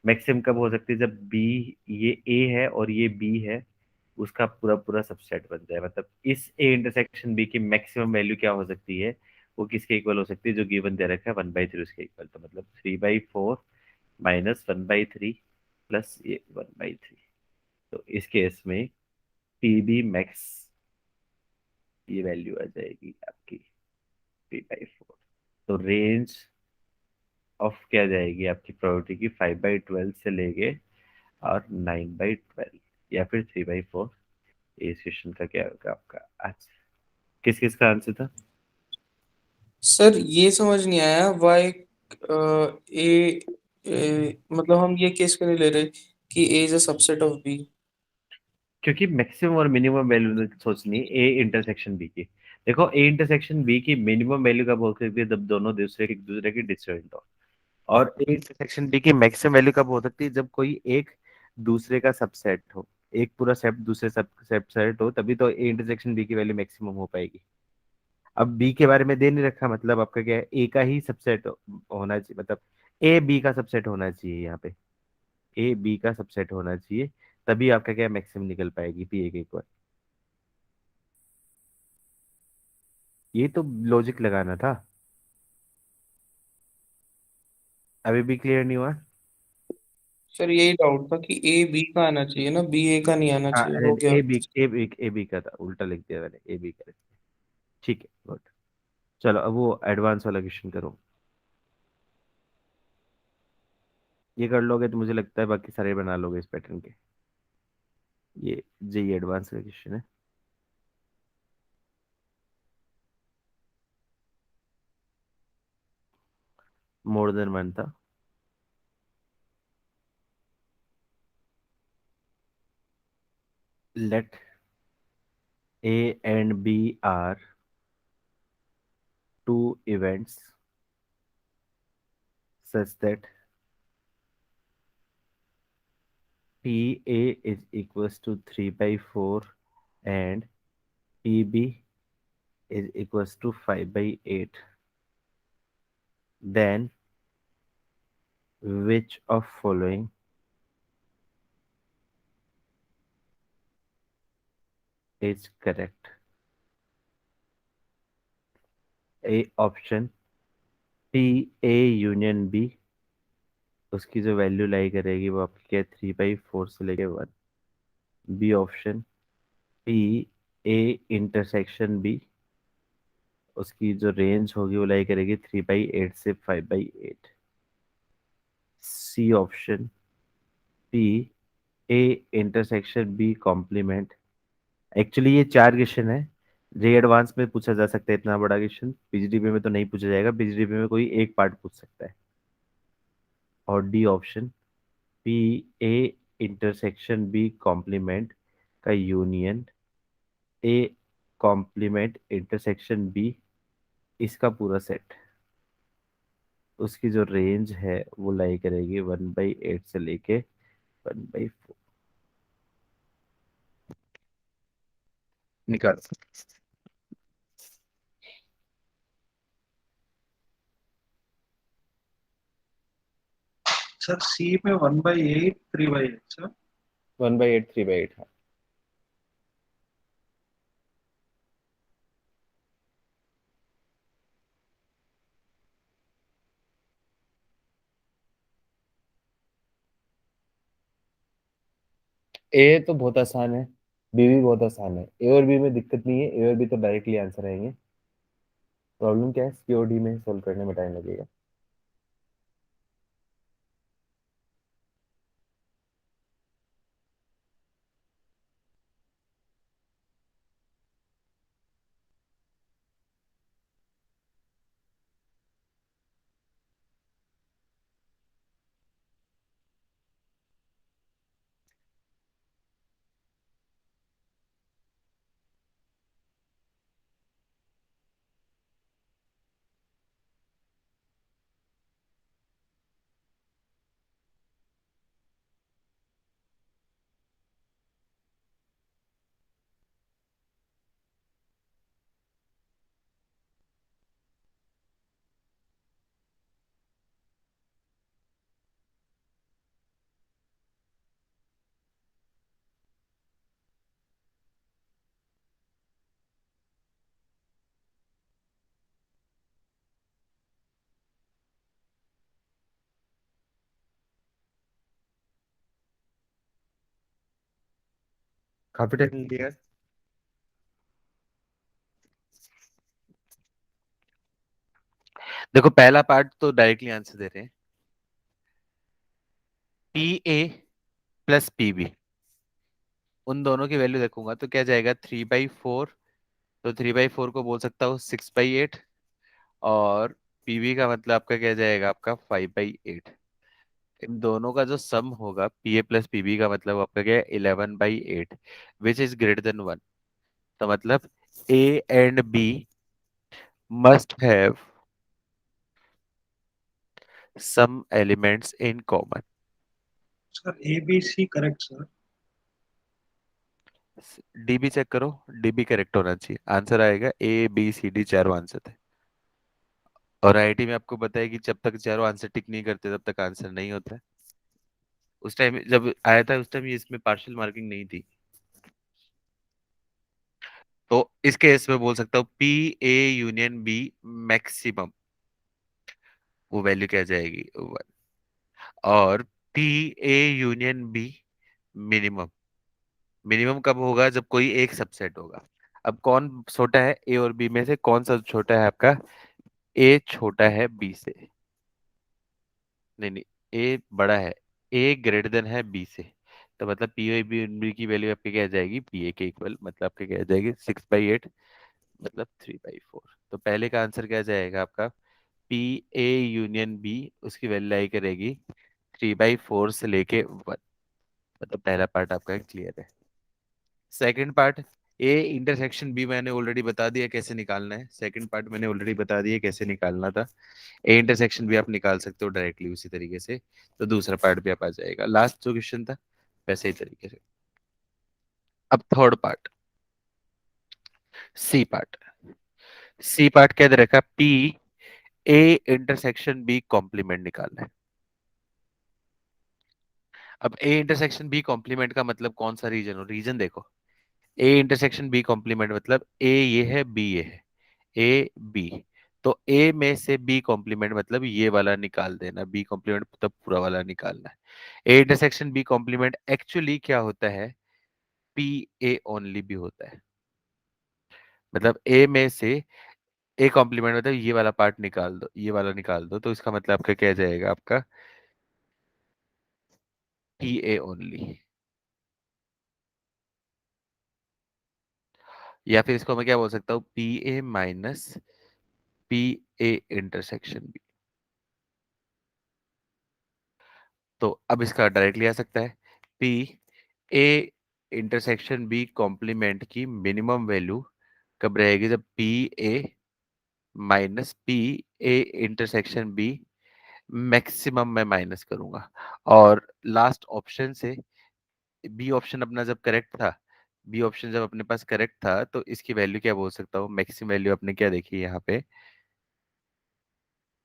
मैक्सिमम कब हो सकती है, जब बी, ये ए है और ये बी है, उसका पूरा पूरा सबसेट बन जाए। मतलब इस ए इंटरसेक्शन बी की मैक्सिमम वैल्यू क्या हो सकती है, वो किसके इक्वल हो सकती है, जो गिवन दे रखा है 1/3 उसके इक्वल, तो मतलब 3/4 माइनस 1/3 प्लस ये 1/3। तो इस केस में पी बी मैक्स ये वैल्यू आ जाएगी आपकी 3/4। तो रेंज ऑफ क्या जाएगी आपकी प्रोबेबिलिटी की 5/12 से लेके और 9/12 या फिर 3/4। इस क्वेश्चन का क्या होगा आपका आज? किस किस का आंसर था? सर ये समझ नहीं आया वाई ए, मतलब हम ये केस क्यों नहीं ले रहे कि A is a subset of B. क्योंकि मैक्सिमम और मिनिमम वैल्यू सोचनी है ए इंटरसेक्शन बी की। देखो ए इंटरसेक्शन बी की मिनिमम वैल्यू कब हो सकती है, जब दोनों दूसरे के डिस्जॉइंट हो। और ए इंटरसेक्शन बी की मैक्सिमम वैल्यू कब हो सकती है, जब कोई एक दूसरे का सबसेट हो, एक पूरा सेट दूसरे सब सबसेट हो, तभी तो ए इंटरसेक्शन बी की वैल्यू मैक्सिमम हो पाएगी। अब बी के बारे में दे नहीं रखा, मतलब आपका क्या है, ए का ही सबसेट होना चाहिए, मतलब ए बी का सबसेट होना चाहिए यहाँ पे, ए बी का सबसेट होना चाहिए, तभी आपका क्या मैक्सिमम निकल पाएगी पी ए के इक्वल। ये तो लॉजिक लगाना था। अभी भी क्लियर नहीं हुआ? सर यही डाउट था कि ए बी का आना चाहिए ना, बी ए का नहीं आना हाँ, चाहिए, हो गया। ए बी का था, उल्टा लिख दिया मैंने, ए बी का। ठीक है, गुड। चलो अब वो एडवांस वाला क्वेश्चन करो। ये कर लोगे तो मुझे लगता है बाकी सारे बना लोगे इस पैटर्न के। ये जी एडवांस का क्वेश्चन है। मोर देन वन था। Let A and B are two events such that PA is equals to 3/4 and PB is equals to 5/8. Then which of following is correct? A option PA union B, उसकी जो value लाई करेगी वो आपकी क्या है, 3/4 से लेके 1। B option PA intersection B, उसकी जो रेंज होगी वो लाई करेगी 3/8 से 5/8। C option PA intersection B complement. Actually ये 4 क्वेश्चन है। रे एडवांस में पूछा जा सकता है इतना बड़ा क्वेश्चन, पीजीडीबी में तो नहीं पूछा जाएगा, पीजीडीबी में कोई एक पार्ट पूछ सकता है। और D option P A intersection B complement का union A complement intersection B, इसका पूरा सेट, उसकी जो रेंज है वो लाई करेगी 1/8 से लेके 1/4। निकाल। सर सी में 1/8 3/8 सर। 1/8 3/8। ए तो बहुत आसान है, बी भी बहुत आसान है। ए और बी में दिक्कत नहीं है, ए और बी तो डायरेक्टली आंसर आएंगे। प्रॉब्लम क्या है, सी और डी में सोल्व करने में टाइम लगेगा। काफी टाइम लिया। देखो पहला पार्ट तो डायरेक्टली आंसर दे रहे हैं, P A plus P B, उन दोनों की वैल्यू देखूंगा तो क्या जाएगा 3/4, तो 3/4 को बोल सकता हूँ 6/8, और पीबी का मतलब आपका क्या जाएगा, आपका 5/8। इन दोनों का जो सम होगा पी ए प्लस पीबी का मतलब आपका क्या है 11/8, विच इज ग्रेटर देन 1। तो मतलब A and B must have some elements in common. Sir A B C correct sir. D भी चेक करो, डी भी करेक्ट होना चाहिए, आंसर आएगा ए बी सी डी, चारों आंसर थे। और आईआईटी में आपको पता है कि जब तक चारों आंसर टिक नहीं करते तब तक आंसर नहीं होता है। उस टाइम जब आया था उस टाइम ये इसमें पार्शियल मार्किंग नहीं थी। तो इस केस में बोल सकता हूँ P A union B maximum, वो वैल्यू क्या जाएगी 1। और P A union B minimum, minimum कब होगा, जब कोई एक सबसेट होगा। अब कौन छोटा है ए और बी में से, कौन सा छोटा है आपका, ए छोटा है बी से, नहीं नहीं, ए बड़ा है, ए ग्रेटर देन है बी से। तो मतलब पी ए बी की वैल्यू आपकी क्या आ जाएगी, पी ए के इक्वल, मतलब आपकी क्या आ जाएगी 6/8, मतलब 3/4। तो पहले का आंसर क्या जाएगा आपका, पी ए यूनियन बी, उसकी वैल्यू आई करेगी 3/4 से लेके 1। मतलब पहला पार्ट आपका क्लियर है। Second part, A intersection B मैंने ऑलरेडी बता दिया कैसे निकालना है, सेकंड पार्ट मैंने ऑलरेडी बता दिया कैसे निकालना था। ए इंटरसेक्शन भी आप निकाल सकते हो डायरेक्टली उसी तरीके से, तो दूसरा पार्ट भी आप आ जाएगा, लास्ट जो क्वेश्चन था वैसे ही तरीके से। अब third part, C part. C part क्या दे रखा, P A intersection B complement निकालना है। अब ए इंटरसेक्शन बी कॉम्प्लीमेंट का मतलब कौन सा रीजन हो, रीजन देखो, ए इंटरसेक्शन बी कॉम्प्लीमेंट मतलब ए ये है बी ये है, ए बी, तो ए में से बी कॉम्प्लीमेंट मतलब ये वाला निकाल देना, बी कॉम्प्लीमेंट मतलब पूरा वाला निकालना है। A intersection B complement actually क्या होता है, पी ए ओनली भी होता है। मतलब ए में से ए कॉम्प्लीमेंट मतलब ये वाला पार्ट निकाल दो, ये वाला निकाल दो, तो इसका मतलब आपका क्या जाएगा, आपका पी ए ओनली। या फिर इसको मैं क्या बोल सकता हूँ, P A minus P A intersection B. तो अब इसका डायरेक्टली आ सकता है, P A intersection B complement की मिनिमम वैल्यू कब रहेगी, जब P A minus P A intersection B maximum मैं माइनस करूंगा। और लास्ट ऑप्शन से बी ऑप्शन अपना जब करेक्ट था, बी ऑप्शन जब अपने पास करेक्ट था, तो इसकी वैल्यू क्या बोल सकता हूँ, मैक्सिमम वैल्यू अपने क्या देखी यहाँ पे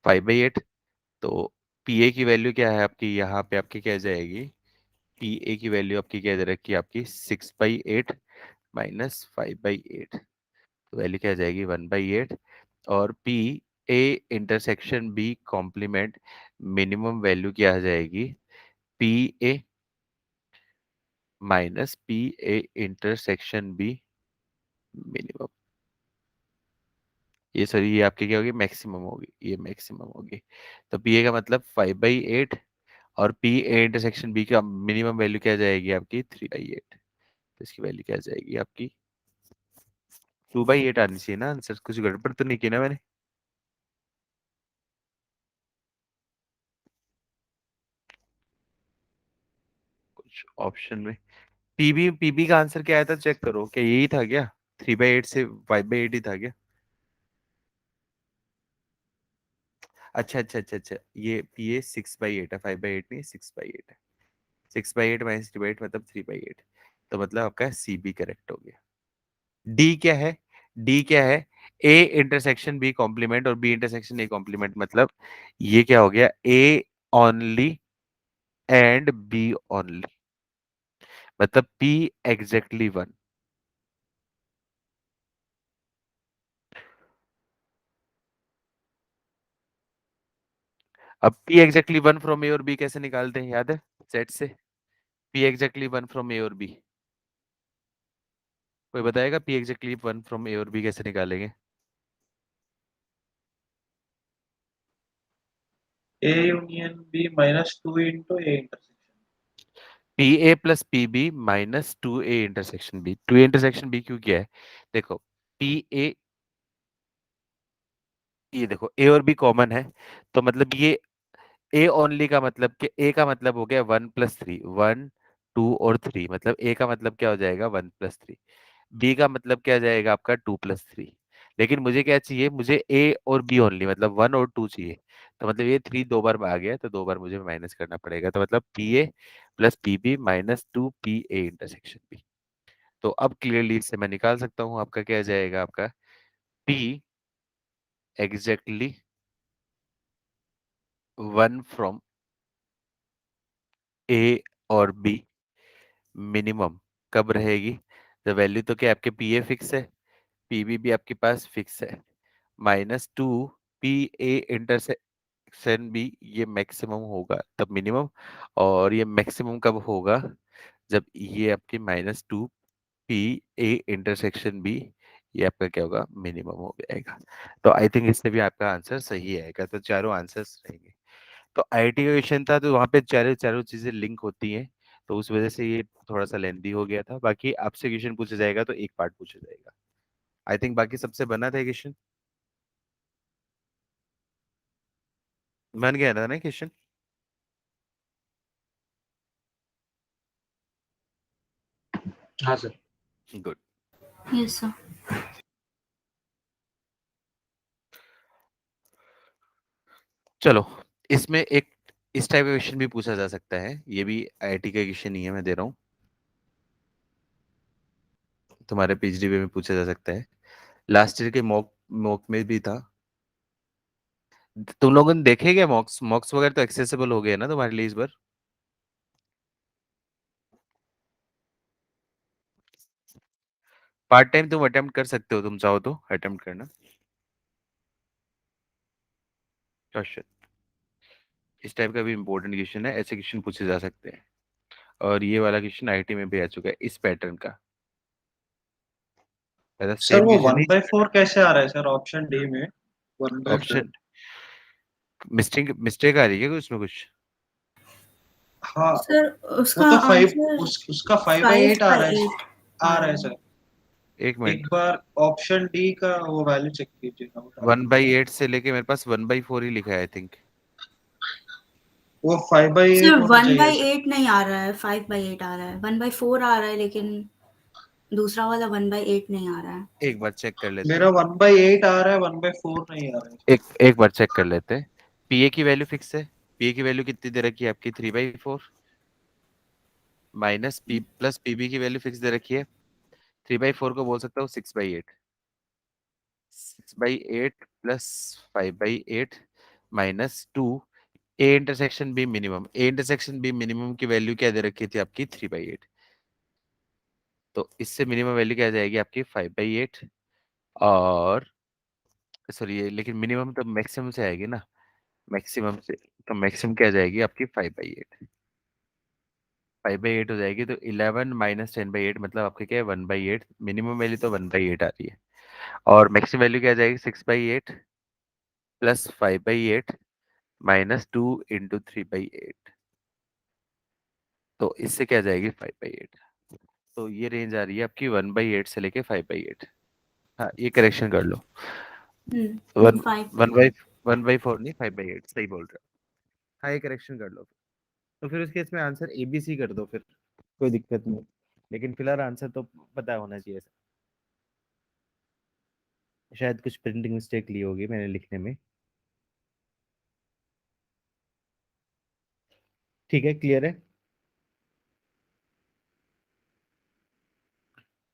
5/8। तो पी ए की वैल्यू क्या है आपकी, यहाँ पे आपकी क्या जाएगी, पी ए की वैल्यू आपकी क्या दे रखी है, आपकी 6/8 माइनस 5/8, तो वैल्यू क्या आ जाएगी 1/8। और P A intersection B complement minimum value क्या आ जाएगी, P A minus P A intersection B minimum. ये सॉरी, ये आपकी क्या होगी, मैक्सिमम होगी, ये मैक्सिमम होगी। तो पी ए का मतलब 5/8, और पी ए इंटरसेक्शन बी का मिनिमम वैल्यू क्या जाएगी आपकी 3/8, तो इसकी वैल्यू क्या जाएगी आपकी 2/8 आनी चाहिए ना आंसर, कुछ गड़बड़ तो नहीं की ना मैंने। कुछ ऑप्शन में पीबी, पीबी का आंसर क्या आया था चेक करो, क्या यही था क्या, 3/8 से 5/8 ही था क्या। अच्छा अच्छा अच्छा अच्छा, ये पी ए 6/8 है, 5/8 नहीं, 6/8 है। 6/8 माइनस 3/8 मतलब 3/8, तो मतलब आपका सी बी करेक्ट हो गया। डी क्या है, डी क्या है, ए इंटरसेक्शन बी कॉम्प्लीमेंट और बी इंटरसेक्शन ए कॉम्प्लीमेंट, मतलब ये क्या हो गया, A only and B only, मतलब पी एग्जैक्टली 1। अब पी एग्जैक्टली 1 फ्रॉम ए और बी कैसे निकालते हैं, याद है सेट से, पी एग्जैक्टली 1 फ्रॉम ए और बी, कोई बताएगा P exactly one from A और बी कैसे निकालेंगे? A union B minus 2 into A intersection. P A plus P B minus two A intersection B. Two A intersection B क्यों किया है? देखो पी ए, ये देखो ए और बी कॉमन है, तो मतलब ये ए ओनली का मतलब कि ए का मतलब हो गया one plus three, one two और थ्री, मतलब ए का मतलब क्या हो जाएगा वन प्लस थ्री। बी का मतलब क्या जाएगा आपका टू प्लस थ्री। लेकिन मुझे क्या चाहिए, मुझे ए और बी ओनली, मतलब वन और टू चाहिए। तो मतलब ये थ्री दो बार आ गया, तो दो बार मुझे माइनस करना पड़ेगा, तो मतलब P A plus P B minus two P A intersection B. तो अब क्लियरली इससे मैं निकाल सकता हूँ आपका क्या जाएगा, आपका P exactly one from A और बी मिनिमम कब रहेगी? द वैल्यू तो क्या आपके पी ए फिक्स है, पीबी भी आपके पास फिक्स है, minus two P A intersection B, ये मैक्सिमम होगा तब मिनिमम। और ये मैक्सिमम कब होगा? जब ये आपके minus two P A intersection B, ये आपका क्या होगा मिनिमम हो जाएगा। तो आई थिंक इससे भी आपका आंसर सही आएगा, तो चारों आंसर्स रहेंगे। तो आईआईटी का क्वेश्चन था, तो वहां पे चारों चारों चीजें लिंक होती हैं, तो उस वजह से ये थोड़ा सा लेंदी हो गया था। बाकी आपसे क्वेश्चन पूछा जाएगा तो एक पार्ट पूछा जाएगा। आई थिंक बाकी सबसे बना था क्वेश्चन, बन गया था ना क्वेश्चन? हाँ सर। गुड। Yes sir. चलो, इसमें एक इस टाइप का क्वेश्चन भी पूछा जा सकता है, ये भी आईआईटी का क्वेश्चन नहीं है, मैं दे रहा हूँ, तुम्हारे पीएचडी में पूछा जा सकता है। लास्ट ईयर के मॉक मॉक में भी था। तुम लोगों ने देखे क्या मॉक्स? मॉक्स वगैरह तो एक्सेसिबल हो गए ना तुम्हारे लिए इस बार? पार्ट टाइम तुम अटेम्प्ट कर सकते हो, तुम चाहो तो अटेम्प्ट करना क्वेश्चन। इस टाइप का भी इंपॉर्टेंट क्वेश्चन है, ऐसे क्वेश्चन पूछे जा सकते हैं। और ये वाला क्वेश्चन आईआईटी में भी आ चुका है इस पैटर्न का, सर सेम वो क्वेश्चन वन है। बाई फोर कैसे आ रहा है सर ऑप्शन डी में? One by four. Option mistake mistake आ रही है क्या कुछ उसमें कुछ? हाँ, सर वो उसका तो फाइव, आंसर उसका 5/8 फाइव आ बाई रहा है। एट आ आ रहा रहा है है। सर। एक एक मिनट, बार ऑप्शन डी का वो वैल्यू चेक कीजिए ना बेटा। 1/8 से लेके मेरे पास 1/4 ही लिखा है आई थिंक। वो 5/8 सर होना वन चाहिए बाई सर। एट नहीं आ रहा है, 5/8 आ रहा है। 1/4 आ रहा है, लेकिन दूसरा वाला 1/8 नहीं आ रहा है। एक बार चेक कर लेते मेरा हैं, 1/8 आ रहा है, 1/4 नहीं आ रहा है। एक बार चेक कर लेते हैं। पीए की वैल्यू फिक्स है, पीए की वैल्यू कितनी दे रखी है आपकी 3/4, माइनस पी प्लस पीबी की वैल्यू फिक्स दे रखी है। 3/4 को बोल सकता हूँ 6/8, 6/8 plus 5/8 minus two A intersection B minimum. A intersection B minimum की वैल्यू क्या दे रखी थी आपकी 3/8, तो इससे मिनिमम वैल्यू क्या आ जाएगी आपकी 5/8। और सॉरी ये, लेकिन मिनिमम तो मैक्सिमम से आएगी ना, मैक्सिमम से, तो मैक्सिमम क्या आ जाएगी आपकी 5/8। 5/8 हो जाएगी, तो 11 माइनस 10/8 मतलब आपके क्या है 1/8। मिनिमम वैल्यू तो 1/8 आ रही है, और मैक्सिमम वैल्यू क्या आ जाएगी 6/8 प्लस 5/8 माइनस 2 × 3/8, तो इससे क्या आ जाएगी 5/8। तो ये रेंज आ रही है आपकी 1/8 से लेके 5/8। हाँ ये करेक्शन कर लो, वन 1/, 1/4 नहीं 5/8 सही बोल रहे हो। हाँ ये करेक्शन कर लो, तो फिर उसके इसमें आंसर ए बी सी कर दो फिर, कोई दिक्कत नहीं। लेकिन फिलहाल आंसर तो पता होना चाहिए। शायद कुछ प्रिंटिंग मिस्टेक ली होगी मैंने लिखने में। ठीक है, क्लियर है।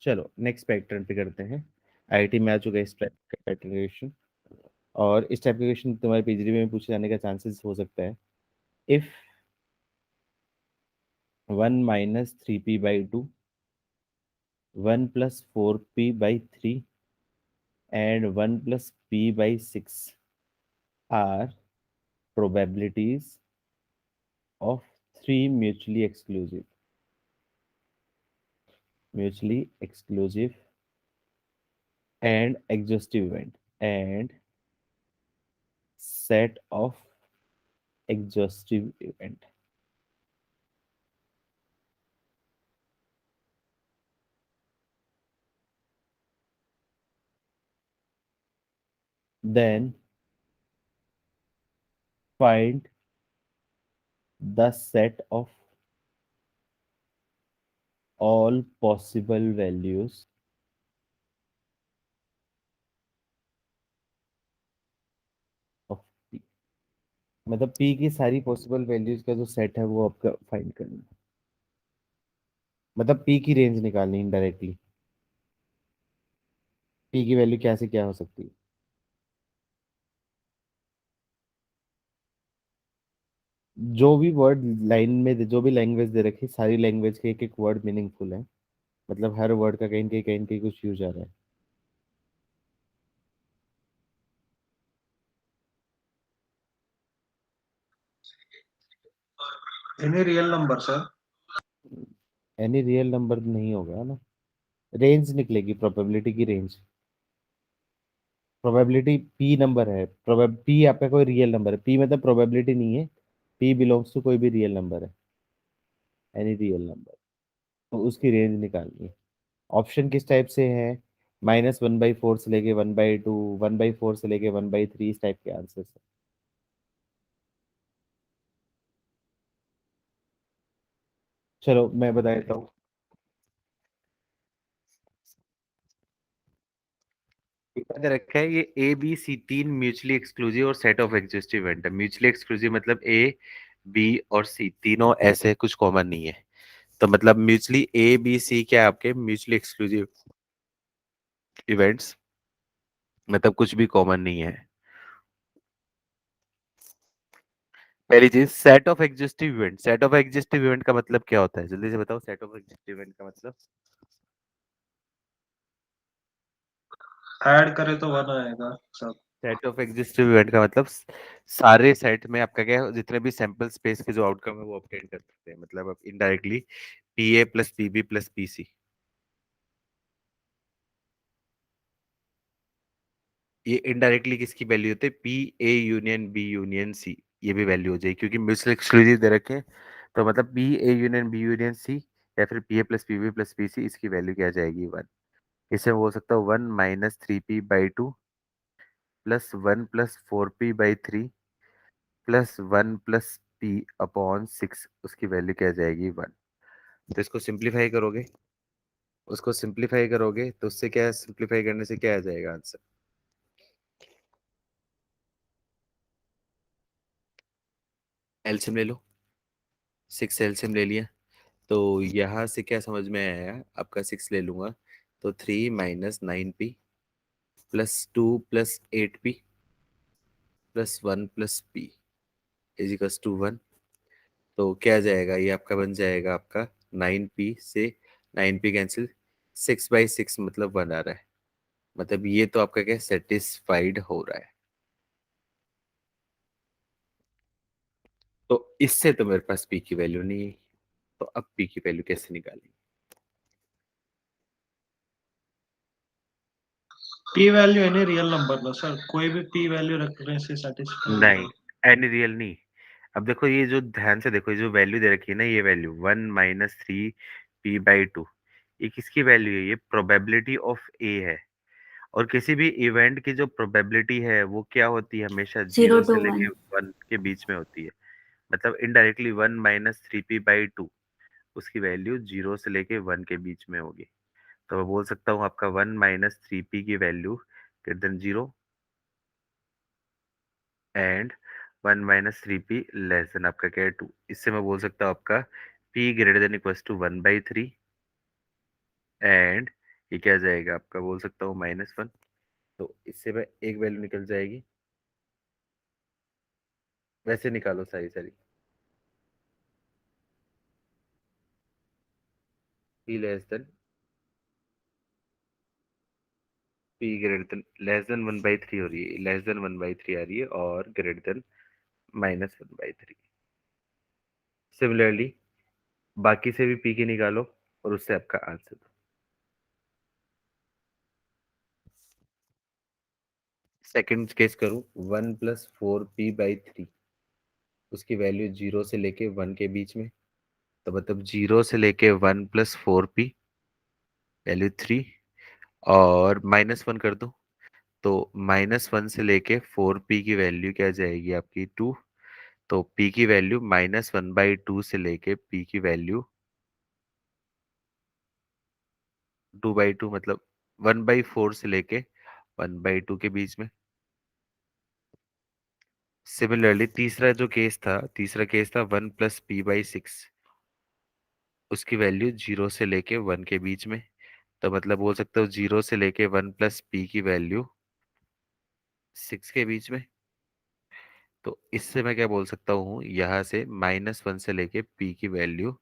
चलो नेक्स्ट पैटर्न पे करते हैं। आईआईटी में आ चुका है इस पैटर्न क्वेश्चन, और इस टाइप के क्वेश्चन तुम्हारे पीजीडी में पूछे जाने का चांसेस हो सकता है। If 1 - 3p/2, 1 + 4p/3 and 1 + p/6 are probabilities of three mutually exclusive and exhaustive event and set of exhaustive event. Then find the set of all possible values of p। मतलब p की सारी possible values का जो set है वो आपका find करना है। मतलब p की रेंज निकालनी इनडायरेक्टली। p की वैल्यू क्या से क्या हो सकती है। जो भी वर्ड लाइन में जो भी लैंग्वेज दे रखी सारी लैंग्वेज के एक एक वर्ड मीनिंगफुल है। मतलब हर वर्ड का कहीं न कहीं कुछ यूज आ रहा है। Any real number sir. Any real number नहीं होगा ना। रेंज निकलेगी प्रोबेबिलिटी की रेंज। प्रोबेबिलिटी पी नंबर है। पी आपका कोई रियल नंबर है। पी मतलब प्रोबेबिलिटी नहीं है। पी बिलोंग्स टू कोई भी रियल नंबर है। Any real number. तो उसकी रेंज निकालनी है। ऑप्शन किस टाइप से है। -1/4 से लेके 1/2 1/4 से लेके 1/3 इस टाइप के आंसर है। चलो मैं बता देता हूँ। क्या दे रखा है ये ए बी सी तीन म्यूचुअली एक्सक्लूसिव और सेट ऑफ एग्जिस्टिव इवेंट है। म्यूचुअली एक्सक्लूसिव मतलब ए बी और सी तीनों ऐसे कुछ कॉमन नहीं है। तो मतलब म्यूचुअली ए बी सी क्या है आपके म्यूचुअली एक्सक्लूसिव इवेंट्स। मतलब कुछ भी कॉमन नहीं है। पहली चीज set of exhaustive event. Set of exhaustive event का मतलब क्या होता है जल्दी से बताओ। सेट ऑफ एग्जिस्टिव इवेंट का मतलब ऐड करे तो 1 आएगा सब। सेट ऑफ एग्जिस्टिव इवेंट का मतलब सारे सेट में आपका क्या है जितने भी सैंपल स्पेस के जो आउटकम है वो ऑब्टेन कर सकते हैं। मतलब आप indirectly P A plus P B plus P C. ये इनडायरेक्टली किसकी वैल्यू होती है P A union B union C. ये भी वैल्यू हो जाएगी क्योंकि म्यूचुअल एक्सक्लूसिव दे रखे हैं। तो मतलब P A union B union C या फिर P A plus P B plus P C इसकी वैल्यू क्या आ जाएगी 1। इसे मैं बोल सकता हूँ 1-3p/2 +1 + 4p/3 +1 + p/6 उसकी वैल्यू क्या आ जाएगी 1। तो इसको सिंप्लीफाई करोगे। उसको सिंप्लीफाई करोगे तो उससे क्या सिंप्लीफाई करने से क्या आ जाएगा आंसर। एलसीएम ले लो। 6 एलसीएम ले लिया। तो यहाँ से क्या समझ में आया आपका 6 ले लूंगा तो 3 - 9p +2 + 8p +1 + p = 1। तो क्या आ जाएगा ये आपका बन जाएगा आपका 9p से 9p कैंसिल 6/6 मतलब 1 आ रहा है। मतलब ये तो आपका क्या सेटिस्फाइड हो रहा है। तो इससे तो मेरे पास p की वैल्यू नहीं है। तो अब p की वैल्यू कैसे निकालेंगे। P value any real number ना सर। कोई भी पी वैल्यू रखने से सेटिस्फाई नहीं एनी रियल नहीं। अब देखो ये जो ध्यान से देखो ये जो वैल्यू दे रखी है ना ये वैल्यू 1 - 3p/2 ये किसकी वैल्यू है ये प्रोबेबिलिटी ऑफ ए है। और किसी भी इवेंट की जो प्रोबेबिलिटी है वो क्या होती है हमेशा 0 0 to से लेके 1। 1 के बीच में होती है। मतलब इनडायरेक्टली 1 - 3p/2 उसकी वैल्यू 0 से लेके 1 के बीच में होगी। तो मैं बोल सकता हूँ आपका 1 - 3p की value greater than 0 and 1 - 3p less than आपका क्या है 2। इससे मैं बोल सकता हूँ आपका p greater than equals to 1/3 and ये क्या जाएगा आपका बोल सकता हूँ -1। तो इससे मैं एक वैल्यू निकल जाएगी। वैसे निकालो सारी सारी। p लेस देन 1/3 हो रही है लेस देन 1/3 आ रही है और ग्रेटर देन -1/3। सिमिलरली बाकी से भी p की निकालो और उससे आपका आंसर दो। सेकंड केस करूं, 1+4p/3 उसकी वैल्यू 0 से लेके 1 के बीच में, तो मतलब 0 से लेके 1+4p वैल्यू 3, और -1 कर दो, तो -1 से लेके 4p की वैल्यू क्या जाएगी आपकी 2, तो p की वैल्यू -1/2 से लेके p की वैल्यू 2/2, मतलब 1/4 से लेके 1/2 के बीच में। सिमिलरली तीसरा केस था 1+p/6, उसकी वैल्यू 0 से लेके 1 के बीच में, तो मतलब बोल सकते हो 0 से लेके 1+p की वैल्यू 6 के बीच में। तो इससे मैं क्या बोल सकता हूँ, यहाँ से -1 से लेके p की वैल्यू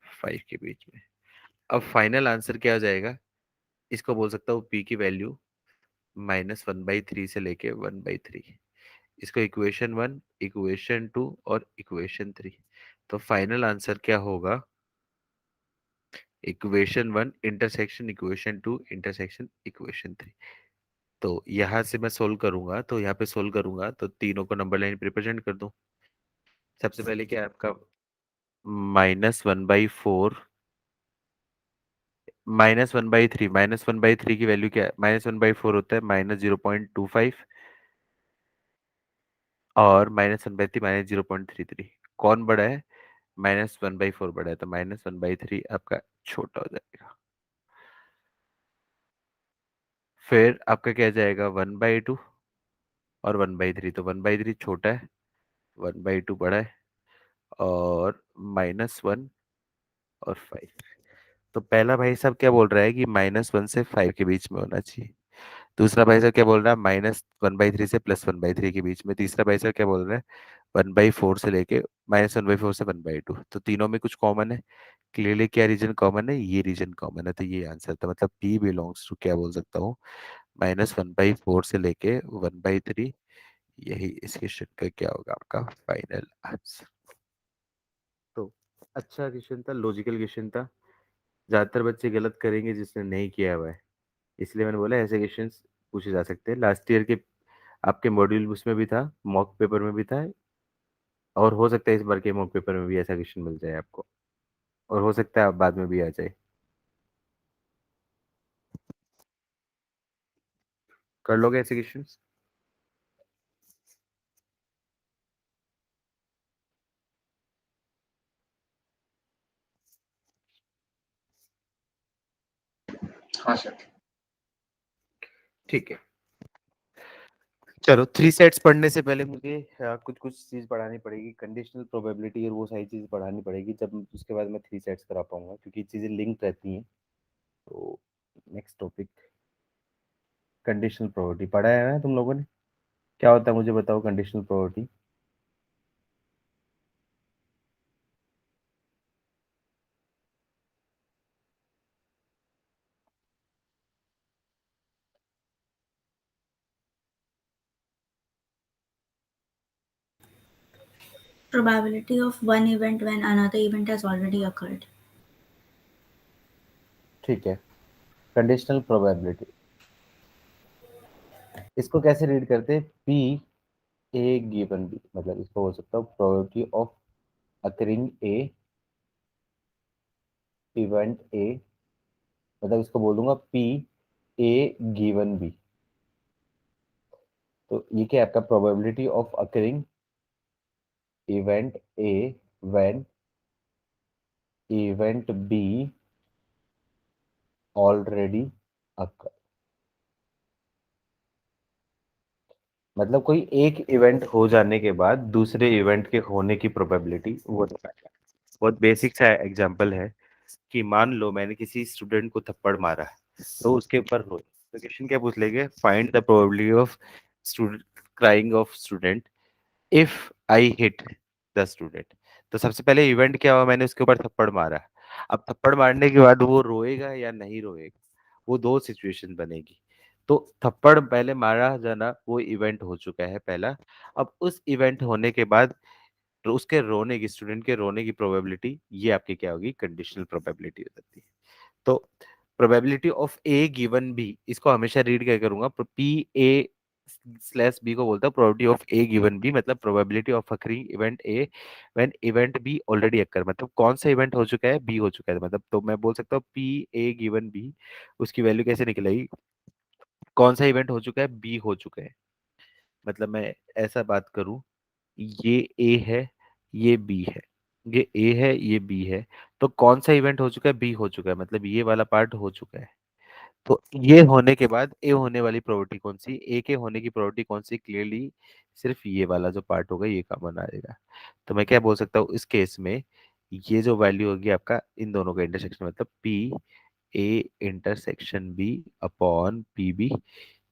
5 के बीच में। अब फाइनल आंसर क्या हो जाएगा, इसको बोल सकता हूँ p की वैल्यू -1/3 से लेके 1/3। इसको इक्वेशन 1, इक्वेशन 2 और इक्वेशन 3। तो फाइनल आंसर क्या होगा, equation 1 intersection equation 2 intersection equation 3। तो यहाँ से मैं सोल्व करूंगा, तो यहाँ पे सोल्व करूंगा तो तीनों को नंबर लाइन रिप्रेजेंट कर दूं। सबसे पहले क्या है आपका, -1/4, -1/3, -1/3 की वैल्यू क्या है, -1/4 होता है -0.25, और -1/3 -0.33। कौन बड़ा है, -1/4 बड़ा है, तो -1/3 आपका छोटा हो जाएगा। फिर आपका क्या जाएगा, 1/2 और 1/3, तो 1/3 छोटा है, 1/2 बड़ा है, और -1 और 5। तो पहला भाई साहब क्या बोल रहा है कि -1 से 5 के बीच में होना चाहिए। दूसरा भाई साहब क्या बोल रहा है, -1/3 से +1/3 के बीच में। तीसरा भाई साहब क्या बोल रहा है, 1/4 से लेके -1/4 से 1/2। तो तीनों में कुछ कॉमन है। क्लियरली क्या रीजन कॉमन है, ये रीजन कॉमन है, तो ये आंसर था। मतलब P बिलोंग्स टू, क्या बोल सकता हूँ, -1/4 से लेके 1/3। यही इस क्वेश्चन का क्या होगा आपका फाइनल आंसर। तो अच्छा क्वेश्चन था, लॉजिकल क्वेश्चन था। ज्यादातर बच्चे गलत करेंगे जिसने नहीं किया हुआ है, इसलिए मैंने बोला ऐसे क्वेश्चन पूछे जा सकते हैं। लास्ट ईयर के आपके मॉड्यूल उसमें भी था, मॉक पेपर में भी था, और हो सकता है इस बार के मॉक पेपर में भी ऐसा क्वेश्चन मिल जाए आपको, और हो सकता है आप बाद में भी आ जाए। कर लोगे ऐसे क्वेश्चन? हाँ सर। ठीक है, चलो 3 सेट्स पढ़ने से पहले मुझे कुछ कुछ चीज पढ़ानी पड़ेगी, कंडीशनल प्रोबेबिलिटी और वो सारी चीज पढ़ानी पड़ेगी, जब उसके बाद मैं 3 सेट्स करा पाऊंगा, क्योंकि चीजें लिंक रहती हैं। तो नेक्स्ट टॉपिक, कंडीशनल प्रोबेबिलिटी पढ़ा है ना तुम लोगों ने? क्या होता है मुझे बताओ conditional probability. Probability of one event when another event has already occurred. ठीक है, कंडीशनल प्रोबेबिलिटी इसको कैसे रीड करते हैं, पी ए गिवन बी, मतलब इसको बोल सकता हूँ probability of occurring A event A, मतलब इसको बोल दूंगा पी ए गिवन बी। तो ये क्या है आपका, probability of occurring event A when event B already occur. मतलब कोई एक इवेंट हो जाने के बाद दूसरे इवेंट के होने की प्रोबेबिलिटी वो बताएगा। बहुत बेसिक सा एग्जांपल है कि मान लो मैंने किसी स्टूडेंट को थप्पड़ मारा है, तो उसके ऊपर रोए, तो क्वेश्चन क्या पूछ लेंगे, find the probability of student crying of student if I hit the student. तो सबसे पहले इवेंट क्या हुआ, मैंने उसके ऊपर थप्पड़ मारा। अब थप्पड़ मारने के बाद वो रोएगा या नहीं रोएगा, वो दो सिचुएशन बनेगी। तो थप्पड़ पहले मारा जाना वो इवेंट हो चुका है पहला। अब उस इवेंट होने के बाद उसके रोने की, स्टूडेंट के रोने की प्रोबेबिलिटी, ये आपकी क्या होगी, कंडीशनल प्रोबेबिलिटी हो जाती है। तो probability of A given B, इसको हमेशा रीड क्या करूंगा, पी ए स्लैश बी को बोलता है probability of A given B, मतलब probability of occurring event A when event B already occur, मतलब कौन सा इवेंट हो चुका है, बी हो चुका है, मतलब तो मैं बोल सकता हूँ पी ए गिवन बी, उसकी वैल्यू कैसे निकलेगी, कौन सा इवेंट हो चुका है, बी हो चुका है। मतलब मैं ऐसा बात करूं, ये ए है, ये बी है, ये ए है, ये बी है, तो कौन सा इवेंट हो चुका है, बी हो चुका है, मतलब ये वाला पार्ट हो चुका है। तो ये होने के बाद ए होने वाली प्रोबेबिलिटी कौन सी, ए के होने की प्रोबेबिलिटी कौन सी, क्लियरली सिर्फ ये वाला जो पार्ट होगा ये कॉमन आएगा। तो मैं क्या बोल सकता हूँ इस केस में, ये जो वैल्यू होगी आपका इन दोनों का इंटरसेक्शन, मतलब P A intersection B upon P B,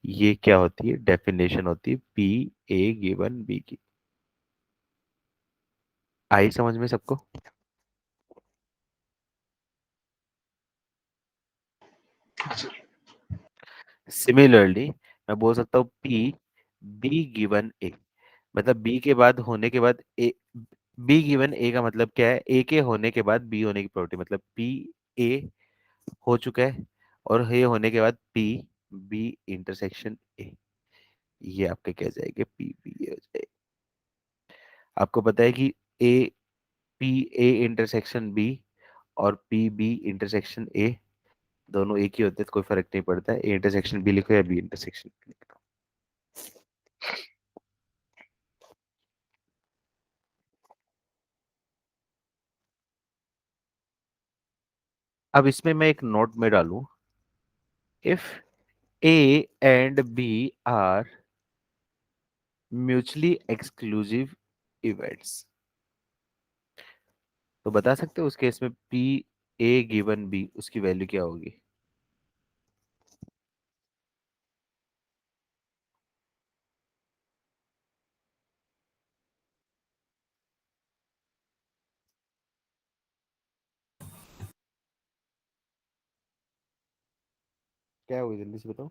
ये क्या होती है, डेफिनेशन होती है पी ए गिवन बी की। आई समझ में सबको? सिमिलरली मैं बोल सकता हूँ पी बी गिवन ए, मतलब बी के बाद होने के बाद ए, बी गिवन ए का मतलब क्या है, ए के होने के बाद बी होने की प्रोबेबिलिटी, मतलब पी ए हो चुका है और ए होने के बाद पी बी इंटरसेक्शन ए, ये आपके क्या जाएंगे, पी बी हो जाएगा। आपको पता है कि A P A intersection B और पी बी इंटरसेक्शन ए दोनों एक ही होते हैं, तो कोई फर्क नहीं पड़ता है, ए इंटरसेक्शन बी लिखो या बी इंटरसेक्शन बी लिखो। अब इसमें मैं एक नोट में डालूं, if A and B are mutually exclusive events, तो बता सकते हो उस केस में पी ए गिवन बी उसकी वैल्यू क्या होगी? क्या होगी जल्दी से बताओ।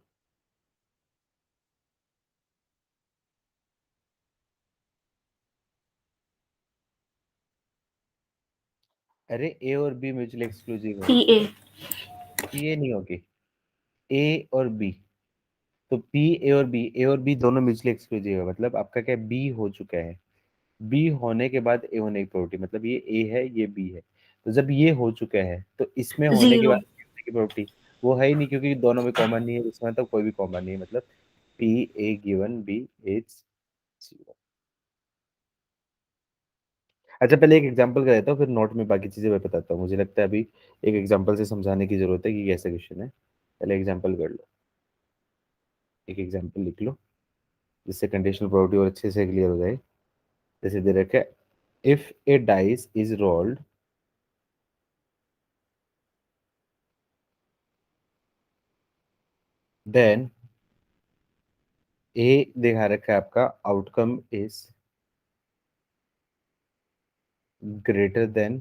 अरे ए और बी म्यूचुअली एक्सक्लूसिव है, पी ए। पी ए नहीं होगी, ए और बी, तो पी ए और बी दोनों म्यूचुअली एक्सक्लूसिव है, मतलब आपका क्या बी हो चुका है, बी होने के बाद ए होने की प्रोबेबिलिटी, मतलब ये ए है ये बी है, तो जब ये हो चुका है तो इसमें होने के जीरो। बाद ए होने की प्रोबेबिलिटी वो है ही नहीं, क्योंकि दोनों में कॉमन नहीं है, इसमें तो कोई भी कॉमन नहीं है, मतलब P A given B is zero. अच्छा पहले एक एग्जांपल का देता हूँ, फिर नोट में बाकी चीजें मैं बताता हूँ, मुझे लगता है अभी एक एग्जांपल से समझाने की जरूरत है कि कैसे क्वेश्चन है, पहले एग्जांपल कर लो, एक एग्जांपल लिख लो जिससे कंडीशनल प्रोबेबिलिटी और अच्छे से क्लियर हो जाए। जैसे दे रखा है, if a dice is rolled then A दिखा रखा है आपका outcome is greater than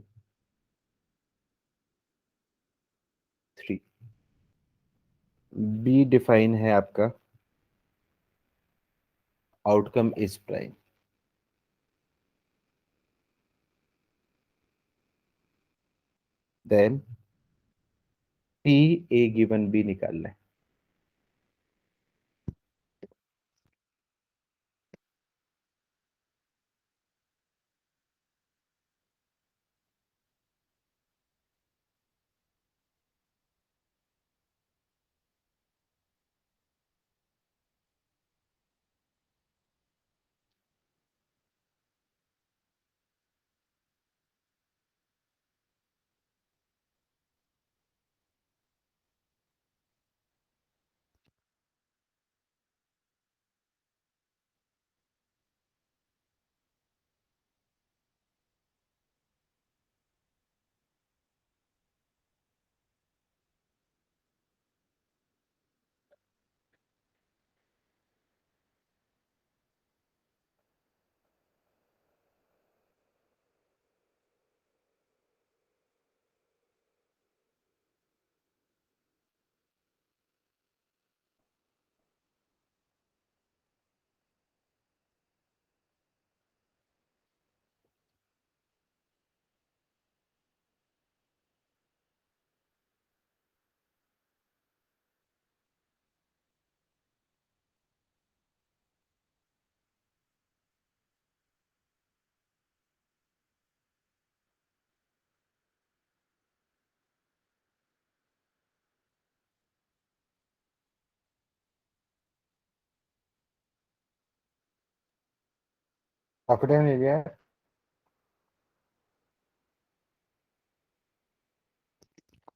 3, B define है आपका outcome is prime, then P A given B निकालना है। काफी टाइम ले लिया।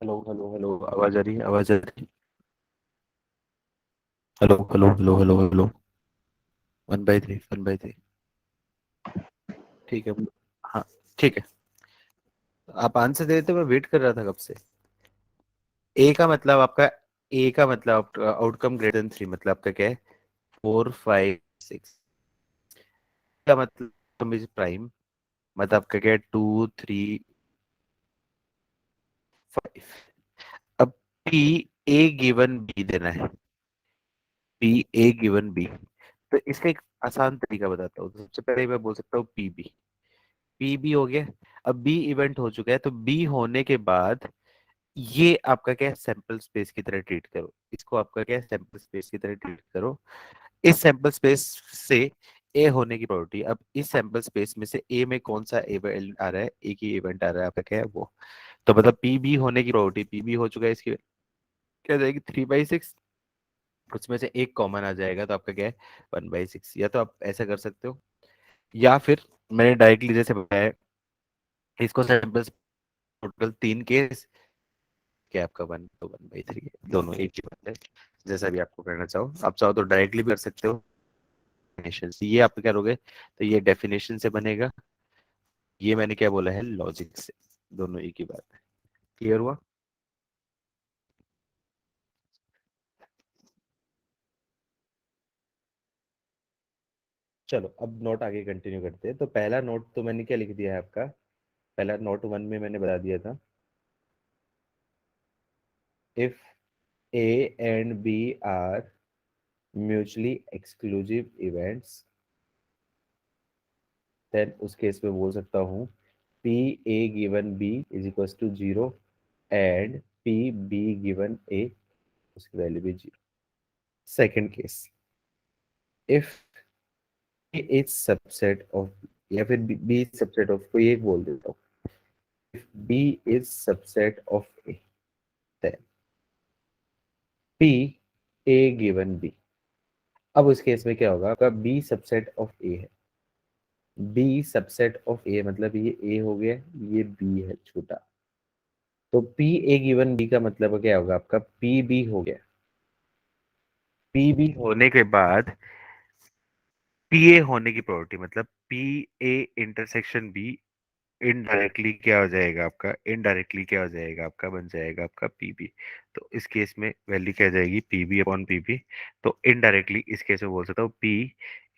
हेलो हेलो हेलो, आवाज आ रही है, आवाज आ रही है। Hello hello hello hello hello. 1/3, 1/3। ठीक है। हाँ, ठीक है। आप आंसर दे देते, मैं वेट कर रहा था कब से। ए का मतलब आपका, ए का मतलब आउटकम ग्रेटर देन 3, मतलब आपका क्या है? 4 5 6 का मतलब इज प्राइम, मतलब आपका क्या है? 2 3 5। अब पी ए गिवन बी देना है, पी ए गिवन बी। तो इसका एक आसान तरीका बताता हूँ। तो सबसे पहले मैं बोल सकता हूँ पी बी। पी बी हो गया। अब बी इवेंट हो चुका है, तो बी होने के बाद ये आपका क्या है? सैंपल स्पेस की तरह ट्रीट करो इसको, आपका क्या है? सैंपल स्पेस की तरह ट्रीट करो। इस सैंपल स्पेस से ए होने की प्रोबेबिलिटी, अब इस सैंपल स्पेस में से ए में कौन सा इवेंट आ रहा है? ए की इवेंट आ रहा है, आपका क्या है वो। तो मतलब पी बी होने की प्रोबेबिलिटी, पी बी हो चुका है, इसकी क्या जाएगी? 3/6। उसमें से एक कॉमन आ जाएगा, तो आपका क्या है? 1/6। या तो आप ऐसा कर सकते हो, या फिर मैंने डायरेक्टली जैसे बताया, इसको सैंपल्स टोटल 3 केस, क्या आपका 1 तो 1/3 दोनों एक ही बात है। जैसा भी आपको करना चाहो, आप चाहो तो डायरेक्टली भी कर सकते हो। डेफिनेशन से ये आप क्या करोगे? तो ये डेफिनेशन से बनेगा, ये मैंने क्या बोला है? लॉजिक से। दोनों एक ही बात है। क्लियर हुआ? चलो अब नोट आगे कंटिन्यू करते हैं। तो पहला नोट तो मैंने क्या लिख दिया है आपका? पहला नोट 1 में मैंने बता दिया था, if A and B are mutually exclusive events, then उस केस में बोल सकता हूँ P A given B is equal to 0 and P B given A, उसकी वैल्यू भी 0। Second case, if A is subset of, या फिर बी इज सबसेट ऑफ, कोई एक बोल देता हूँ, if B is subset of A, then P A given B. अब उस केस में क्या होगा? आपका बी सबसेट ऑफ ए है, बी सबसेट ऑफ ए मतलब ये ए हो गया, ये बी है छोटा। तो पी ए गिवन बी का मतलब क्या होगा? आपका पी बी हो गया। पी बी होने के बाद पी ए होने की प्रोबेबिलिटी, मतलब P A intersection B, indirectly क्या हो जाएगा आपका? इनडायरेक्टली क्या हो जाएगा आपका? बन जाएगा आपका पी बी। तो इस केस में वैल्यू क्या आ जाएगी? P B upon P B. तो इनडायरेक्टली इस केस में बोल सकता हूँ पी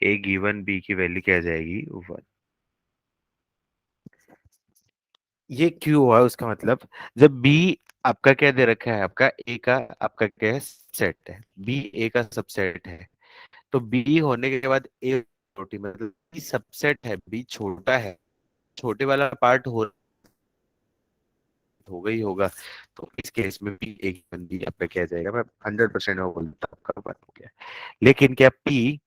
ए गिवन बी की वैल्यू क्या आ जाएगी? 1। ये क्यों हुआ? उसका मतलब, जब बी आपका क्या दे रखा है? आपका ए का आपका क्या है? सेट है, बी ए का सबसेट है। तो बी होने के बाद ए छोटी, मतलब बी सबसेट है, बी छोटा है, छोटे वाला पार्ट हो गई होगा। तो इस केस में भी एक बंदी आपका क्या जाएगा? मैं 100% में बोलता हूँ आपका 1 हो गया। लेकिन क्या पी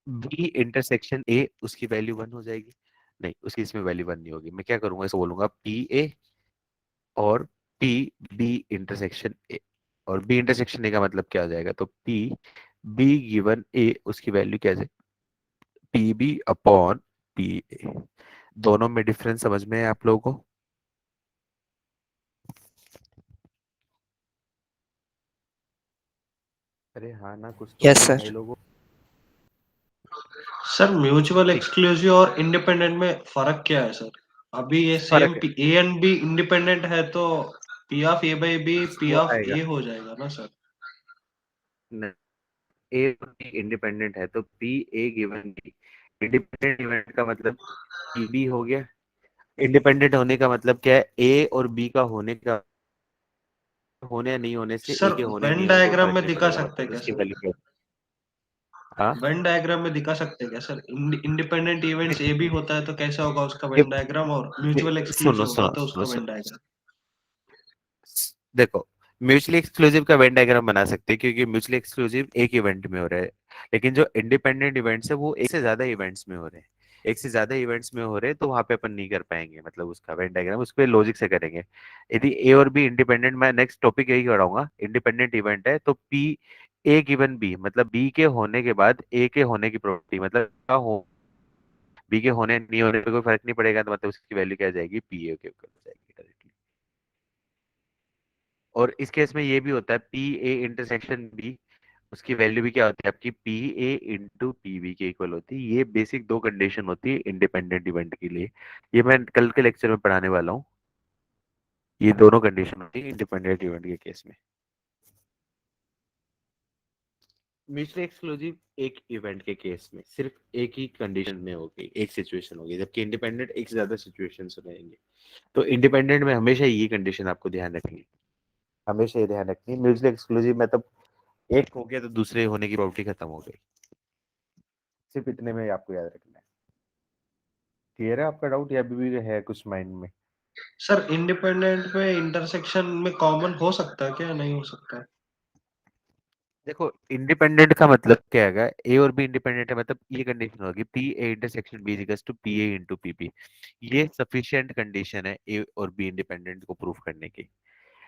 बी इंटरसेक्शन ए उसकी वैल्यू 1 हो जाएगी? नहीं, उसकी इसमें वैल्यू 1 नहीं होगी। मैं क्या करूंगा? इसको बोलूंगा पी ए और पी बी इंटरसेक्शन ए। और बी इंटरसेक्शन ए का मतलब क्या हो जाएगा? तो पी बी गिवन ए उसकी वैल्यू क्या है? P B upon P A. दोनों में डिफरेंस समझ में है आप लोगों को? अरे हाँ ना, कुछ तो यस बोलो भाई सर। लोगों। सर म्यूचुअल ठीक है, एक्सक्लूसिव और इंडिपेंडेंट में फर्क क्या है सर? अभी ये सेम फर्क है। ए एंड बी इंडिपेंडेंट है तो P of A by B P वो ऑफ आएगा ए हो जाएगा ना सर? नहीं, ए और बी इंडिपेंडेंट है, तो P A given B. Independent event का मतलब पी बी हो गया। इंडिपेंडेंट होने का मतलब क्या है? ए और बी का होने या नहीं होने से, ए सर के होने या वेन नहीं होने कोई डायग्राम फर्क में नहीं दिखा पड़ेगा, सकते हैं मतलब क्या उसकी सर? वैल्यू क्या। हाँ, वेन डायग्राम में दिखा सकते हैं क्या सर? इंडिपेंडेंट इवेंट्स ए भी होता है तो कैसा होगा उसका ये वेन डायग्राम, और म्यूचुअल सुनो एक्सक्लूसिव होगा सुनो तो सुनो उसका वेन सुनो, डायग्राम? देखो, म्यूचुअली एक्सक्लूसिव का वेन डायग्राम बना सकते हैं, क्योंकि म्यूचुअली एक्सक्लूसिव एक इवेंट में हो रहा है। लेकिन जो इंडिपेंडेंट इवेंट्स है वो एक से ज्यादा इवेंट्स में हो रहे हैं। एक से ज्यादा इवेंट्स में हो रहे हैं, तो वहां पे अपन नहीं कर पाएंगे, मतलब उसका वेन डायग्राम उस पर लॉजिक से करेंगे। यदि ए और बी इंडिपेंडेंट, मैं नेक्स्ट टॉपिक यही कराऊंगा, इंडिपेंडेंट इवेंट है तो पी ए गिवन बी, मतलब बी के होने के बाद ए के होने की प्रोबेबिलिटी, मतलब क्या हो बी के होने नहीं होने पे कोई फर्क नहीं पड़ेगा, तो मतलब उसकी वैल्यू क्या आ जाएगी, पी ए के ऊपर हो जाएगी डायरेक्टली। और इस केस में ये भी होता है पी ए इंटरसेक्शन बी, उसकी वैल्यू भी क्या होती है आपकी, P A into P B के इक्वल होती है। ये बेसिक दो कंडीशन होती है इंडिपेंडेंट इवेंट के लिए, ये मैं कल के लेक्चर में पढ़ाने वाला हूँ। ये दोनों कंडीशन होती है इंडिपेंडेंट इवेंट के केस में। म्यूचुअली एक्सक्लूसिव एक इवेंट के केस में सिर्फ एक ही कंडीशन में होगी, एक सिचुएशन होगी, जबकि इंडिपेंडेंट एक से ज्यादा सिचुएशंस रहेंगे। तो इंडिपेंडेंट में हमेशा ये कंडीशन आपको ध्यान रखनी, हमेशा ये ध्यान रखनी। म्यूचुअली एक्सक्लूसिव मतलब एक हो गया तो दूसरे होने की प्रॉपर्टी खत्म हो गई, सिर्फ इतने में आपको याद रखना है। क्लियर है आपका डाउट या अभी भी है कुछ माइंड में? सर इंडिपेंडेंट में इंटरसेक्शन में कॉमन हो सकता है क्या, नहीं हो सकता है? देखो इंडिपेंडेंट का मतलब क्या है, ए और बी इंडिपेंडेंट है मतलब ये कंडीशन होगी P A intersection B equals to P A into P B. ये सफिशिएंट कंडीशन है ए और बी इंडिपेंडेंट को प्रूव करने की।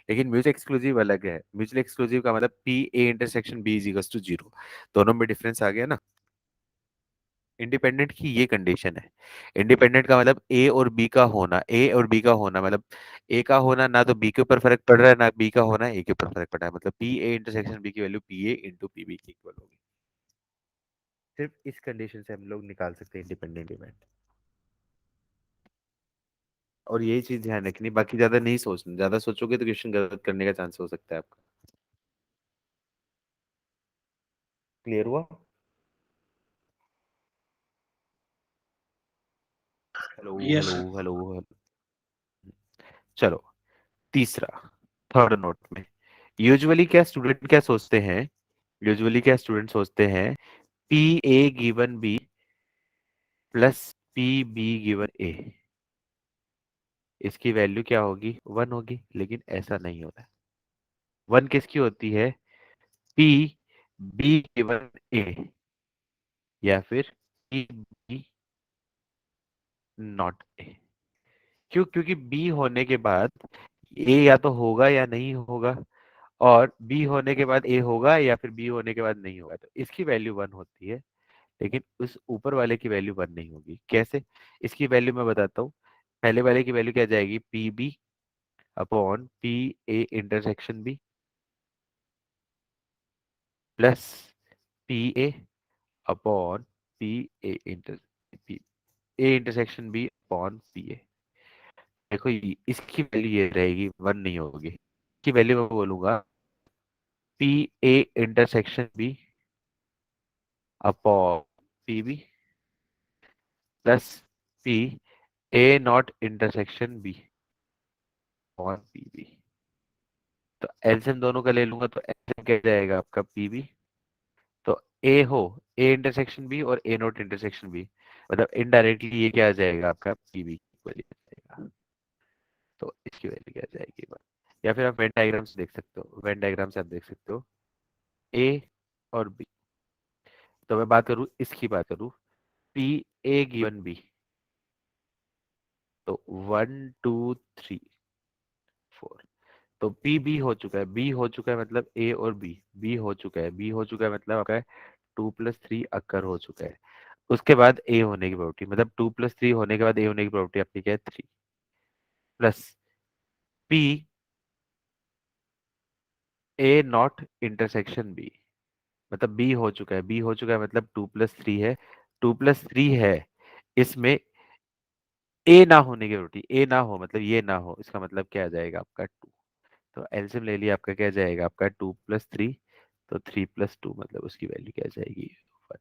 लेकिन म्यूचुअल एक्सक्लूसिव अलग है। म्यूचुअल एक्सक्लूसिव का मतलब P A intersection B equals to zero. दोनों में डिफरेंस आ गया ना। इंडिपेंडेंट की ये कंडीशन है। इंडिपेंडेंट का मतलब ए और बी का होना, ए और बी का होना मतलब ए का होना ना तो बी के ऊपर फर्क पड़ रहा है ना बी का होना ए के ऊपर फर्क पड़ रहा है, मतलब पी ए इंटरसेक्शन बी की value P A into P B के इक्वल होगी। सिर्फ इस कंडीशन से हम लोग निकाल सकते हैं इंडिपेंडेंट इवेंट। और यही चीज ध्यान रखनी, बाकी ज्यादा नहीं सोचना, ज्यादा सोचोगे तो क्वेश्चन गलत करने का चांस हो सकता है आपका। क्लियर हुआ? Hello yes hello sir. Hello hello. चलो तीसरा, थर्ड नोट में यूजुअली क्या स्टूडेंट सोचते हैं P A given B plus P B given A, इसकी वैल्यू क्या होगी, वन होगी। लेकिन ऐसा नहीं होता है। वन किसकी होती है, पी बी गिवन ए या फिर पी बी नॉट ए। क्यों? क्योंकि बी होने के बाद ए या तो होगा या नहीं होगा, और बी होने के बाद ए होगा या फिर बी होने के बाद नहीं होगा, तो इसकी वैल्यू वन होती है। लेकिन उस ऊपर वाले की वैल्यू वन नहीं होगी। कैसे? इसकी वैल्यू मैं बताता हूँ। पहले वाले की वैल्यू क्या जाएगी, P B upon P A intersection B plus P A upon P A inter P A intersection B upon P A. देखो इसकी वैल्यू ये रहेगी, वन नहीं होगी। इसकी वैल्यू मैं बोलूंगा P A intersection B upon P B plus P A not intersection B upon P B. तो एलसीएम दोनों का ले लूंगा तो एलसीएम क्या जाएगा आपका पी बी। तो ए हो ए इंटरसेक्शन बी और ए नॉट इंटरसेक्शन बी, मतलब इनडायरेक्टली ये क्या आ जाएगा आपका पी बी जाएगा। तो इसकी वैल्यू क्या आ जाएगी वन। या फिर आप वेन डायग्राम से देख सकते हो, वेन डायग्राम से आप देख सकते हो ए और बी। तो मैं बात करूं, इसकी बात करूं पी ए गिवन बी, तो वन टू थ्री फोर। तो पी बी हो चुका है, बी हो चुका है मतलब ए और बी, बी हो चुका है, बी हो चुका है मतलब आपका टू प्लस थ्री अक्कर हो चुका है। उसके बाद ए होने की प्रॉपर्टी, मतलब टू प्लस थ्री होने के बाद ए होने की प्रॉपर्टी आपकी क्या है, three plus P A not intersection B, मतलब बी हो चुका है, बी हो चुका है मतलब टू प्लस थ्री है, टू प्लस थ्री है। इसमें ए ना होने की प्रॉपर्टी, ए ना हो मतलब ये ना हो, इसका मतलब क्या आ जाएगा आपका टू। तो एलसीएम ले लिया, आपका क्या जाएगा आपका टू प्लस थ्री, तो थ्री प्लस टू मतलब उसकी वैल्यू क्या जाएगी वन।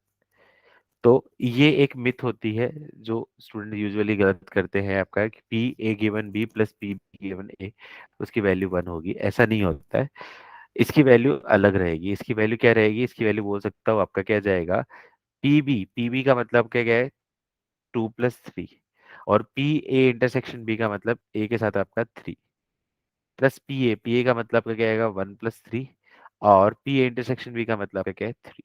तो ये एक मिथ होती है जो स्टूडेंट यूजुअली गलत करते हैं आपका, कि P A given B plus P given A उसकी वैल्यू वन होगी, ऐसा नहीं होता है। इसकी वैल्यू अलग रहेगी। इसकी वैल्यू क्या रहेगी, इसकी वैल्यू बोल सकता हूँ आपका क्या जाएगा पी बी का मतलब क्या क्या है, टू प्लस थ्री, और पी ए इंटरसेक्शन बी का मतलब ए के साथ आपका थ्री प्लस पी ए का मतलब क्या आएगा वन प्लस थ्री, और पी ए इंटरसेक्शन बी का मतलब क्या है थ्री।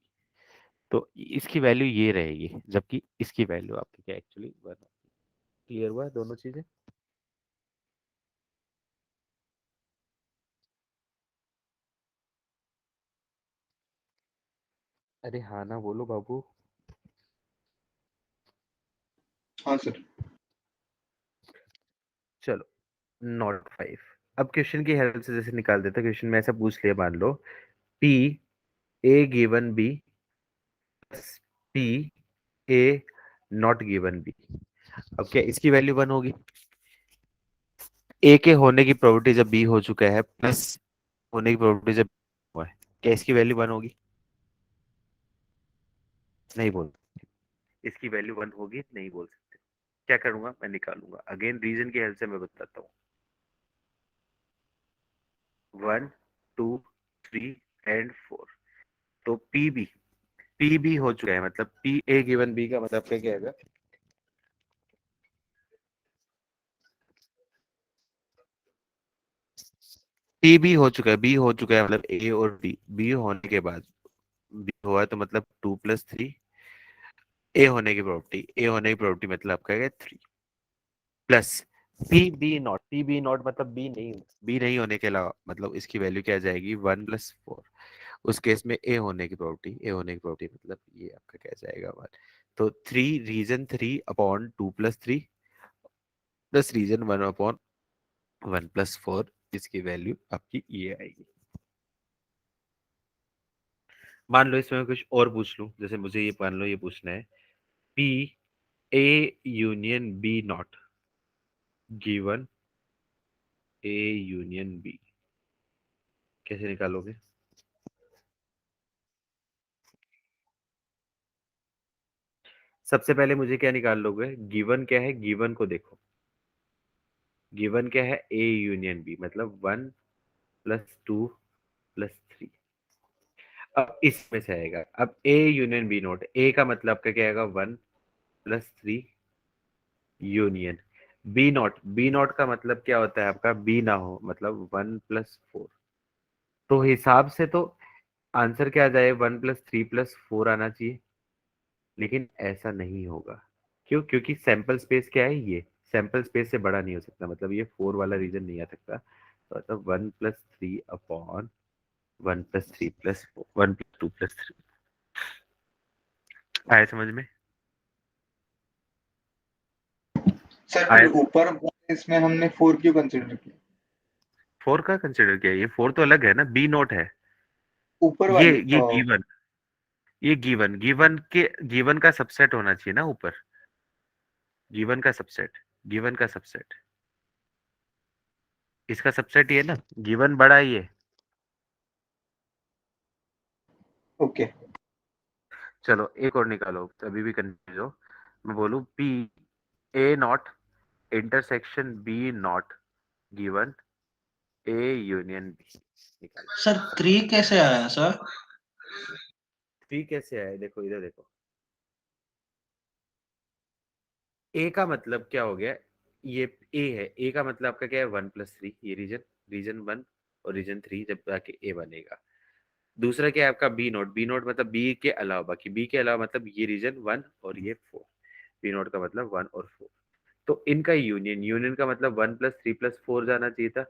तो इसकी वैल्यू ये रहेगी, जबकि इसकी वैल्यू आपकी क्या एक्चुअली वन। क्लियर हुआ दोनों चीजें? अरे हाँ ना बोलो बाबू। हाँ सर। चलो नॉट 5। अब क्वेश्चन की हेल्प से जैसे निकाल देते, क्वेश्चन में ऐसा पूछ लिया, मान लो P A given B P A not given B. अब क्या इसकी वैल्यू 1 होगी? ए के होने की प्रोबेबिलिटी जब बी हो चुका है प्लस होने की प्रोबेबिलिटी जब हुआ है, क्या इसकी वैल्यू 1 होगी? नहीं बोल, इसकी वैल्यू 1 होगी नहीं बोल सकते। क्या करूंगा मैं, निकालूंगा अगेन रीजन की हेल्प से मैं बताता हूँ। 1 2 3 एंड 4। तो पी बी हो चुका है, मतलब पी ए गिवन बी का मतलब क्या आएगा? पी बी हो चुका है, बी हो चुका है मतलब ए और बी, बी होने के बाद बी हुआ तो मतलब 2 + 3। ए होने की प्रॉपर्टी मतलब आपका है 3 प्लस पी बी नॉट मतलब बी नहीं होने के अलावा मतलब इसकी वैल्यू क्या आ जाएगी? 1 + 4। उस केस में ए होने की प्रॉपर्टी मतलब ये आपका क्या जाएगा? 1। तो 3 रीजन 3/2 + 3 प्लस रीजन 1/1 + 4, इसकी वैल्यू आपकी ये आएगी। मान लो इसमें कुछ और पूछ लूं, जैसे मुझे ये मान लो ये पूछना है P A union B not given A union B, कैसे निकालोगे? सबसे पहले मुझे क्या निकाल लोगे? गिवन क्या है, गिवन को देखो। गिवन क्या है? ए यूनियन बी मतलब 1 + 2 + 3। अब इसमें से आएगा, अब ए यूनियन बी नॉट, ए का मतलब आपका क्या आएगा? 1 + 3 यूनियन बी नॉट का मतलब क्या होता है आपका? बी ना हो मतलब 1 + 4। तो हिसाब से तो आंसर क्या आ जाए? 1 + 3 + 4 आना चाहिए, लेकिन ऐसा नहीं होगा। क्यों? क्योंकि सैंपल स्पेस क्या है, ये सैंपल स्पेस से बड़ा नहीं हो सकता, मतलब ये 4 वाला रीजन नहीं आ सकता। तो मतलब 1 + 3/(1 + 3 + 4 1 + 2 + 3 आया समझ में? सर फिर आया। ऊपर इसमें हमने 4 क्यों कंसिडर किया? 4 का कंसिडर किया? ये 4 तो अलग है ना, बी नोट है। ऊपर ये वाली ये गिवन, ये गिवन का सबसेट होना चाहिए ना ऊपर। गिवन का सबसेट इसका सबसेट ये ना, गिवन बड़ा ही है। ओके। चलो एक और निकालो, अभी भी कंफ्यूज हो। मैं बोलूं P A not intersection B not given A union B, निकालो। सर 3 कैसे आया सर? पी कैसे आए? देखो इधर देखो, ए का मतलब क्या हो गया? ये ए है, ए का मतलब आपका क्या है? 1 + 3, ये रीजन 1 और रीजन 3 जब जाके ए बनेगा। दूसरा क्या है आपका? बी नोट मतलब बी के अलावा, बाकी बी के अलावा मतलब ये रीजन 1 और ये 4। बी नोट का मतलब 1 और 4। तो इनका यूनियन का मतलब 1 + 3 + 4 जाना चाहिए था,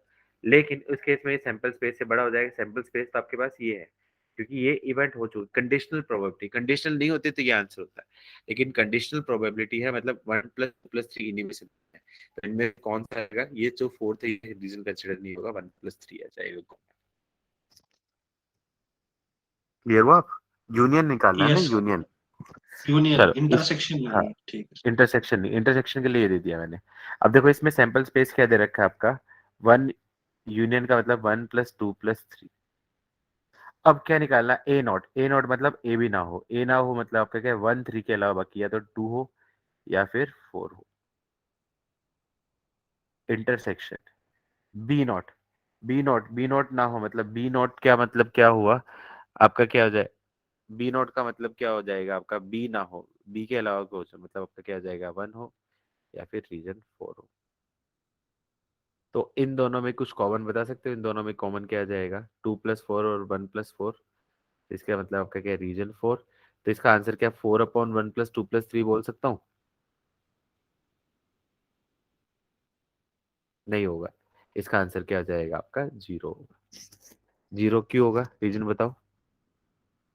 लेकिन उस केस में सैंपल स्पेस से बड़ा हो जाएगा। सैंपल स्पेस तो आपके पास ये है, क्योंकि ये इवेंट हो चुका। कंडीशनल प्रोबेबिलिटी, कंडीशनल नहीं होती तो ये आंसर होता है, लेकिन कंडीशनल प्रोबेबिलिटी है मतलब 1 + 2 + 3 इन्हीं में से है। तो इनमें कौन सा आएगा? ये जो फोर्थ है ये रीजन कंसिडर नहीं होगा, 1 + 3 आ जाएगा। क्लियर हुआ? यूनियन निकालना है ना, यस यूनियन। यूनियन चलो इस, इंटरसेक्शन हाँ, नहीं, ठीक है। इंटरसेक्शन नहीं, इंटरसेक्शन के लिए दे दिया मैंने। अब देखो इसमें सैंपल स्पेस क्या दे रखा है आपका? 1 यूनियन का मतलब 1 + 2 + 3। अब क्या निकालना? ए नॉट मतलब ए भी ना हो, ए ना हो मतलब आपका क्या है? 1 3 के अलावा बाकी या तो 2 हो या फिर 4 हो। इंटरसेक्शन बी नॉट ना हो मतलब बी नॉट क्या मतलब क्या हुआ आपका? क्या हो जाए? बी नॉट का मतलब क्या हो जाएगा आपका? बी ना हो, बी के अलावा कुछ हो मतलब आपका क्या हो जाएगा? 1 हो या फिर रीजन 4 हो। तो इन दोनों में कुछ कॉमन बता सकते हो? इन दोनों में कॉमन क्या आ जाएगा? 2 + 4 और 1 + 4। इसका मतलब आपका क्या? रीजन 4। तो इसका आंसर क्या? 4/1 + 2 + 3 बोल सकता हूँ? नहीं होगा। इसका आंसर क्या आ जाएगा आपका? 0 होगा। 0 क्यों होगा? रीजन बताओ।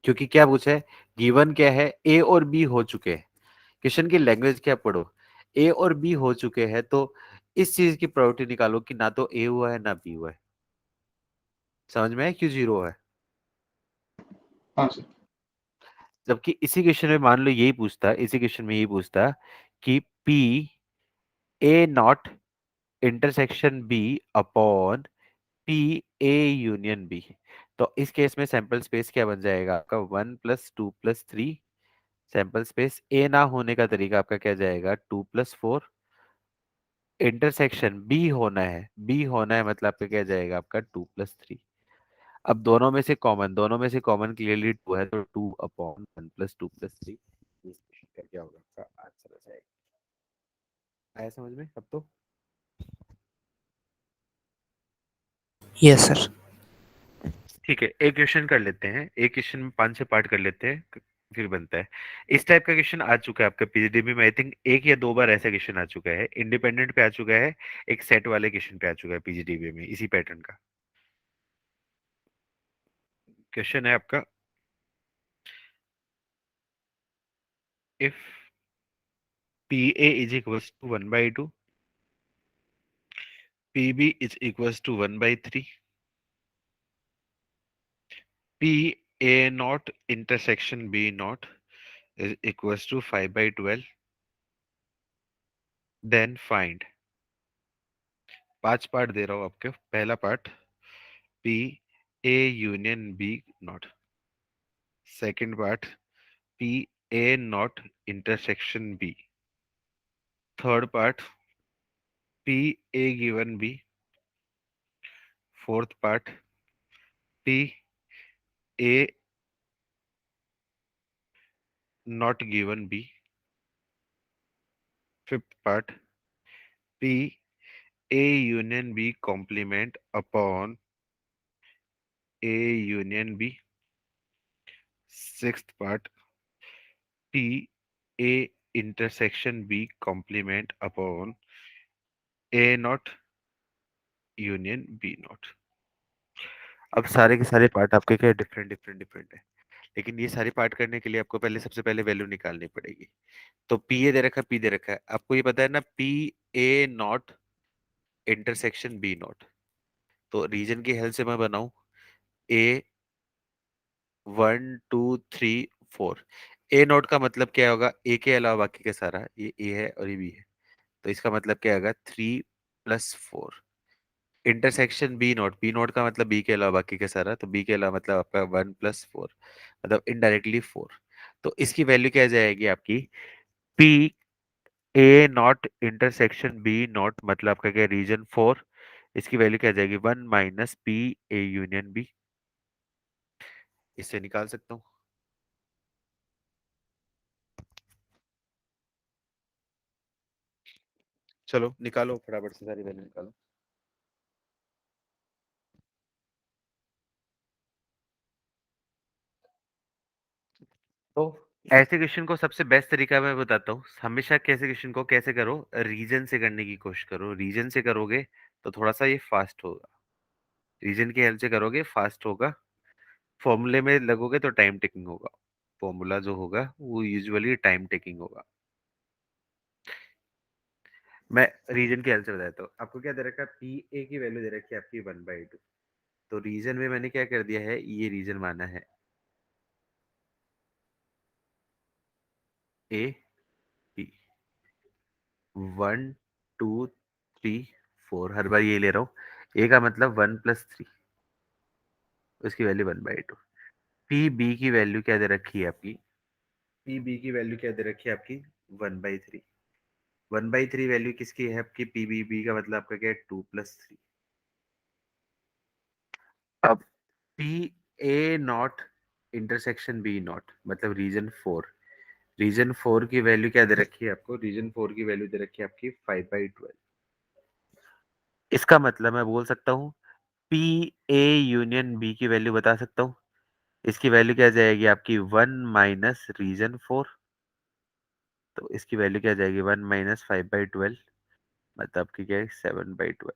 क्योंकि क्या पूछा है? गिवन क्या है? ए और बी हो चुके हैं। क्वेश्चन की लैंग्वेज क्या पढ़ो? ए और बी हो चुके हैं, तो इस चीज की प्रोबेबिलिटी निकालो कि ना तो ए हुआ है ना बी हुआ है। समझ में है क्यों जीरो है? हाँ सर। जबकि इसी क्वेश्चन में मान लो यही पूछता, इसी क्वेश्चन में यही पूछता कि P A not intersection B upon P A union B, तो इस केस में सैंपल स्पेस क्या बन जाएगा आपका 1+2+3। सैंपल स्पेस ए ना होने का तरीका आपका क्या जाएगा 2+4। इंटरसेक्शन बी होना है, बी होना है मतलब आपका क्या जाएगा आपका 2+3। अब दोनों में से कॉमन क्लियरली 2 है, तो 2/1+2+3 क्या होगा आपका आंसर हो जाएगा। आया समझ में अब तो? Yes sir. ठीक है, एक क्वेश्चन कर लेते हैं, एक क्वेश्चन में 5 6 पार्ट कर लेते हैं, फिर बनता है। इस टाइप का क्वेश्चन आ चुका है आपका पीजीडीबी में, आई थिंक 1 या 2 बार ऐसा क्वेश्चन आ चुका है, इंडिपेंडेंट पे आ चुका है, एक सेट वाले क्वेश्चन पे आ चुका है पीजीडीबी में, इसी पैटर्न का क्वेश्चन है आपका। If P A is equals to 1/2, P B is equals to 1/3, P A not intersection B not is equals to 5/12, then find. 5 part दे रहा हूँ आपके। पहला part, P A union B not. Second part, P A not intersection B. Third part, P A given B. Fourth part, P A not given B. Fifth part, P A union B complement upon A union B. Sixth part, P A intersection B complement upon A not union B not. अब सारे के सारे part आपके क्या different different different है, लेकिन ये सारे पार्ट करने के लिए आपको पहले सबसे पहले वैल्यू निकालनी पड़ेगी। तो पी ए दे रखा है, पी दे रखा है, आपको ये पता है ना P A not intersection B not. तो रीजन की हेल्प से मैं बनाऊं ए 1 2 3 4। ए नॉट का मतलब क्या होगा, ए के अलावा बाकी का सारा, ये ए है और ये बी है, तो इसका मतलब क्या होगा 3+4। Intersection B not, B not का मतलब बी के अलावा बाकी का सारा, तो बी के अलावा मतलब आपका 1+4, मतलब इनडायरेक्टली 4। तो इसकी वैल्यू क्या जाएगी आपकी, P A not intersection B not मतलब आपका क्या रीजन 4, इसकी वैल्यू क्या जाएगी 1 - पी ए यूनियन बी। इससे निकाल सकता हूँ। चलो निकालो फटाफट से सारी वैल्यू निकालो। तो ऐसे क्वेश्चन को सबसे बेस्ट तरीका मैं बताता हूँ, हमेशा कैसे क्वेश्चन को कैसे करो, रीजन से करने की कोशिश करो। रीजन से करोगे तो थोड़ा सा ये फास्ट होगा, रीजन की हेल्प से करोगे फास्ट होगा। फॉर्मूले में लगोगे तो टाइम टेकिंग होगा, फॉर्मूला जो होगा वो यूजुअली टाइम टेकिंग होगा। मैं रीजन की हेल्प से बताता हूँ। आपको क्या दे रखा है, पी ए की वैल्यू दे रखी है आपकी 1/2, तो रीजन में मैंने क्या कर दिया है, ये रीजन माना है ए बी। 1 2 3 4, हर बार ये ले रहा हूँ। ए का मतलब 1+3, उसकी वैल्यू 1/2। पी बी की वैल्यू क्या दे रखी है आपकी, पी बी की वैल्यू क्या दे रखी है आपकी 1/3। 1/3 वैल्यू किसकी है आपकी, पी बी बी का मतलब आपका क्या है 2+3। अब P A not intersection B not मतलब रीजन 4। रीजन 4 की वैल्यू क्या दे रखी है आपको, रीजन 4 की वैल्यू दे रखी है आपकी 5/12। इसका मतलब मैं बोल सकता हूँ पी ए यूनियन बी की वैल्यू बता सकता हूँ। इसकी वैल्यू क्या जाएगी आपकी 1 - रीजन 4, तो इसकी वैल्यू क्या जाएगी 1 - 5/12, मतलब आपकी क्या है 7/12।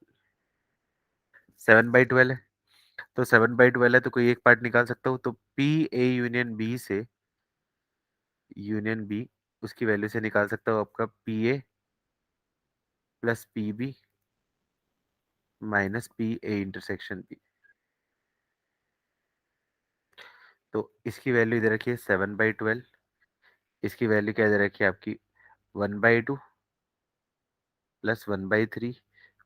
7/12 है, तो 7/12 है तो कोई एक पार्ट निकाल सकता हूँ, तो पी ए यूनियन बी से यूनियन बी, उसकी वैल्यू से निकाल सकता हूँ आपका P A plus P B minus P A intersection B. तो इसकी वैल्यू दे रखी है 7/12, इसकी वैल्यू क्या दे रखी है आपकी 1/2 plus 1/3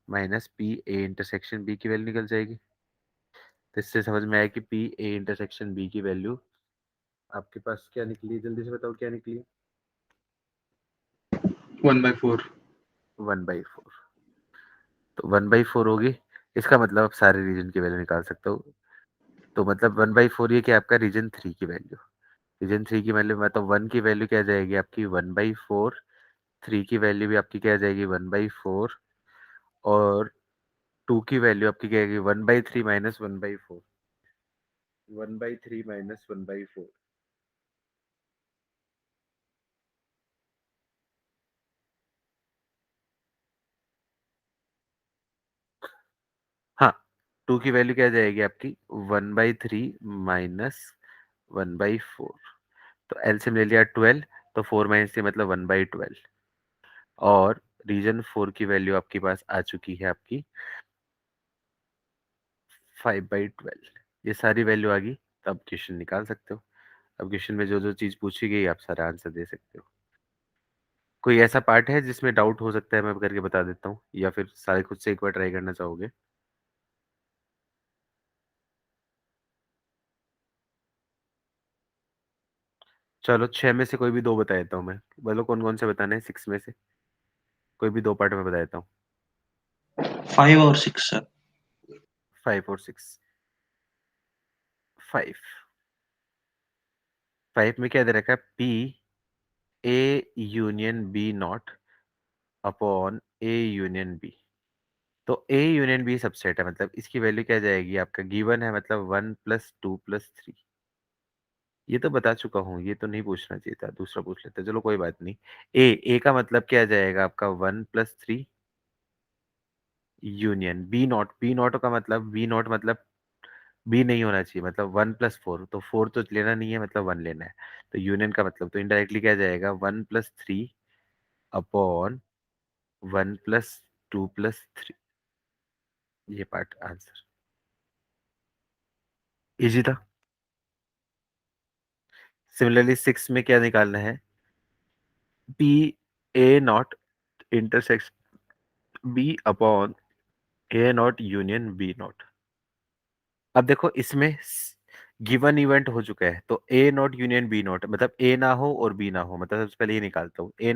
minus P A intersection B की वैल्यू निकल जाएगी। तो इससे समझ में आया कि पी ए इंटरसेक्शन बी की वैल्यू आपके पास क्या निकली, जल्दी से बताओ क्या निकली। 1/4। 1/4। तो 1/4 होगी, इसका मतलब आप सारे रीजन की वैल्यू निकाल सकते हो। तो मतलब 1/4 ये क्या आपका रीजन 3 की वैल्यू, रीजन 3 की वैल्यू मतलब 1 की वैल्यू क्या जाएगी आपकी 1/4, 3 की वैल्यू भी आपकी क्या जाएगी 1/4, और 2 की वैल्यू आपकी क्या आएगी 1/3 माइनस 1/4, 1/3 माइनस 1/4। हाँ, 2 की वैल्यू क्या जाएगी आपकी 1/3 माइनस 1/4। तो एलसीएम ले लिया 12, तो 4 माइनस 3 मतलब 1/12, और रीजन 4 की वैल्यू आपके पास आ चुकी है आपकी 5/12। ये सारी वैल्यू आ गई, तो अब क्वेश्चन निकाल सकते हो। अब क्वेश्चन में जो जो चीज पूछी गई आप सारा आंसर दे सकते हो। कोई ऐसा पार्ट है जिसमें डाउट हो सकता है, मैं करके बता देता हूँ, या फिर सारे खुद से एक बार ट्राई करना चाहोगे? चलो 6 में से कोई भी 2 बता देता हूँ मैं, बोलो कौन कौन से बताने हैं 6 में से, कोई भी 2 पार्ट में बता देता हूँ। 5 और 6 सर। 5 और 6। 5 5 में क्या दे रखा है P A union B not upon A union B. तो ए यूनियन बी सबसेट है, मतलब इसकी वैल्यू क्या जाएगी आपका गिवन है, मतलब 1+2+3। ये तो बता चुका हूँ, ये तो नहीं पूछना चाहिए था, दूसरा पूछ लेते, चलो कोई बात नहीं। ए का मतलब क्या जाएगा आपका 1+3 यूनियन बी नॉट का मतलब बी नहीं होना चाहिए, मतलब 1+4, तो 4 तो लेना नहीं है, मतलब 1 लेना है। तो यूनियन का मतलब तो इनडायरेक्टली क्या जाएगा 1+3 अपॉन 1+2+3। ये पार्ट आंसर इजी था। सिमिलरली 6 में क्या निकालना है P A not intersection B upon A not union B not. अब देखो इसमें गिवन इवेंट हो चुका है, तो A not union B not मतलब ए ना हो और बी ना हो, मतलब सबसे पहले ये निकालता हूँ ए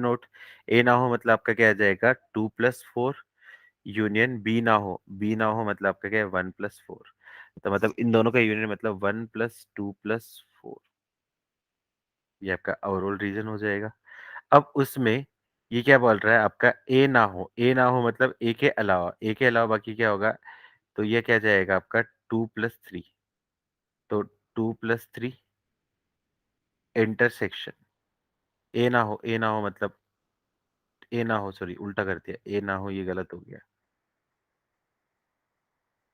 ना हो मतलब आपका क्या आ जाएगा 2+4 यूनियन बी ना हो मतलब आपका क्या है 1+4। तो मतलब इन दोनों का यूनियन मतलब 1+2+4, ये आपका ओवरऑल रीजन हो जाएगा। अब उसमें ये क्या बोल रहा है आपका ए ना हो मतलब ए के अलावा बाकी क्या होगा, तो ये क्या जाएगा आपका 2+3। तो 2+3 इंटरसेक्शन ए ना हो मतलब सॉरी उल्टा कर दिया, ए ना हो ये गलत हो गया,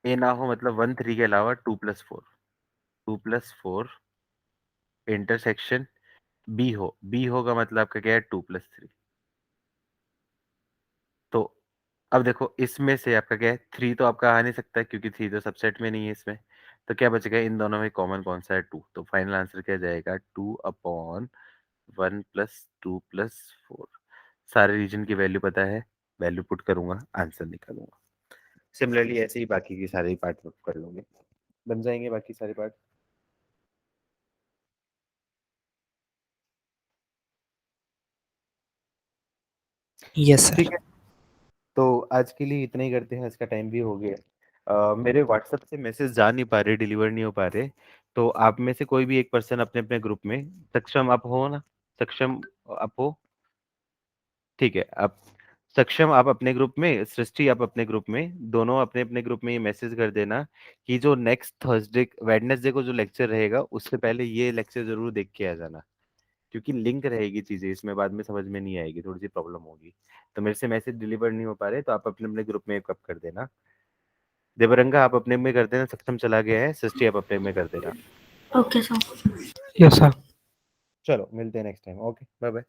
ए ना हो मतलब 1 3 के अलावा 2+4 इंटरसेक्शन बी होगा मतलब आपका क्या है 2+3। तो अब देखो इसमें से आपका क्या है 3 तो आपका आ नहीं सकता क्योंकि 3 तो सबसेट में नहीं है इसमें। तो क्या बचेगा इन दोनों में कॉमन कौन सा है 2, तो फाइनल आंसर क्या जाएगा 2/1+2+4। सारे रीजन की वैल्यू पता है, वैल्यू पुट करूंगा आंसर निकालूंगा। सिमिलरली ऐसे ही बाकी की सारे पार्ट कर लूंगे, बन जाएंगे बाकी सारे पार्ट। Yes sir. ठीक है, तो आज के लिए इतना ही करते हैं, आज का टाइम भी हो गया। मेरे व्हाट्सएप से मैसेज जा नहीं पा रहे, डिलीवर नहीं हो पा रहे, तो आप में से कोई भी एक पर्सन अपने अपने ग्रुप में सक्षम आप हो ना, सक्षम आप हो, ठीक है। आप सक्षम आप अपने ग्रुप में, सृष्टि आप अपने ग्रुप में, दोनों अपने अपने ग्रुप में ये मैसेज कर देना कि जो नेक्स्ट थर्सडे वेडनेसडे को जो लेक्चर रहेगा उससे पहले ये लेक्चर जरूर देख के आ जाना, क्योंकि लिंक रहेगी चीजें इसमें, बाद में समझ में नहीं आएगी, थोड़ी सी प्रॉब्लम होगी। तो मेरे से मैसेज डिलीवर नहीं हो पा रहे तो आप अपने अपने ग्रुप में एक अप कर देना। देवरंगा आप अपने में कर देना, सक्षम चला गया है, सृष्टि आप अपने में कर देना। Okay sir. Yes sir. चलो मिलते हैं next time, okay bye bye.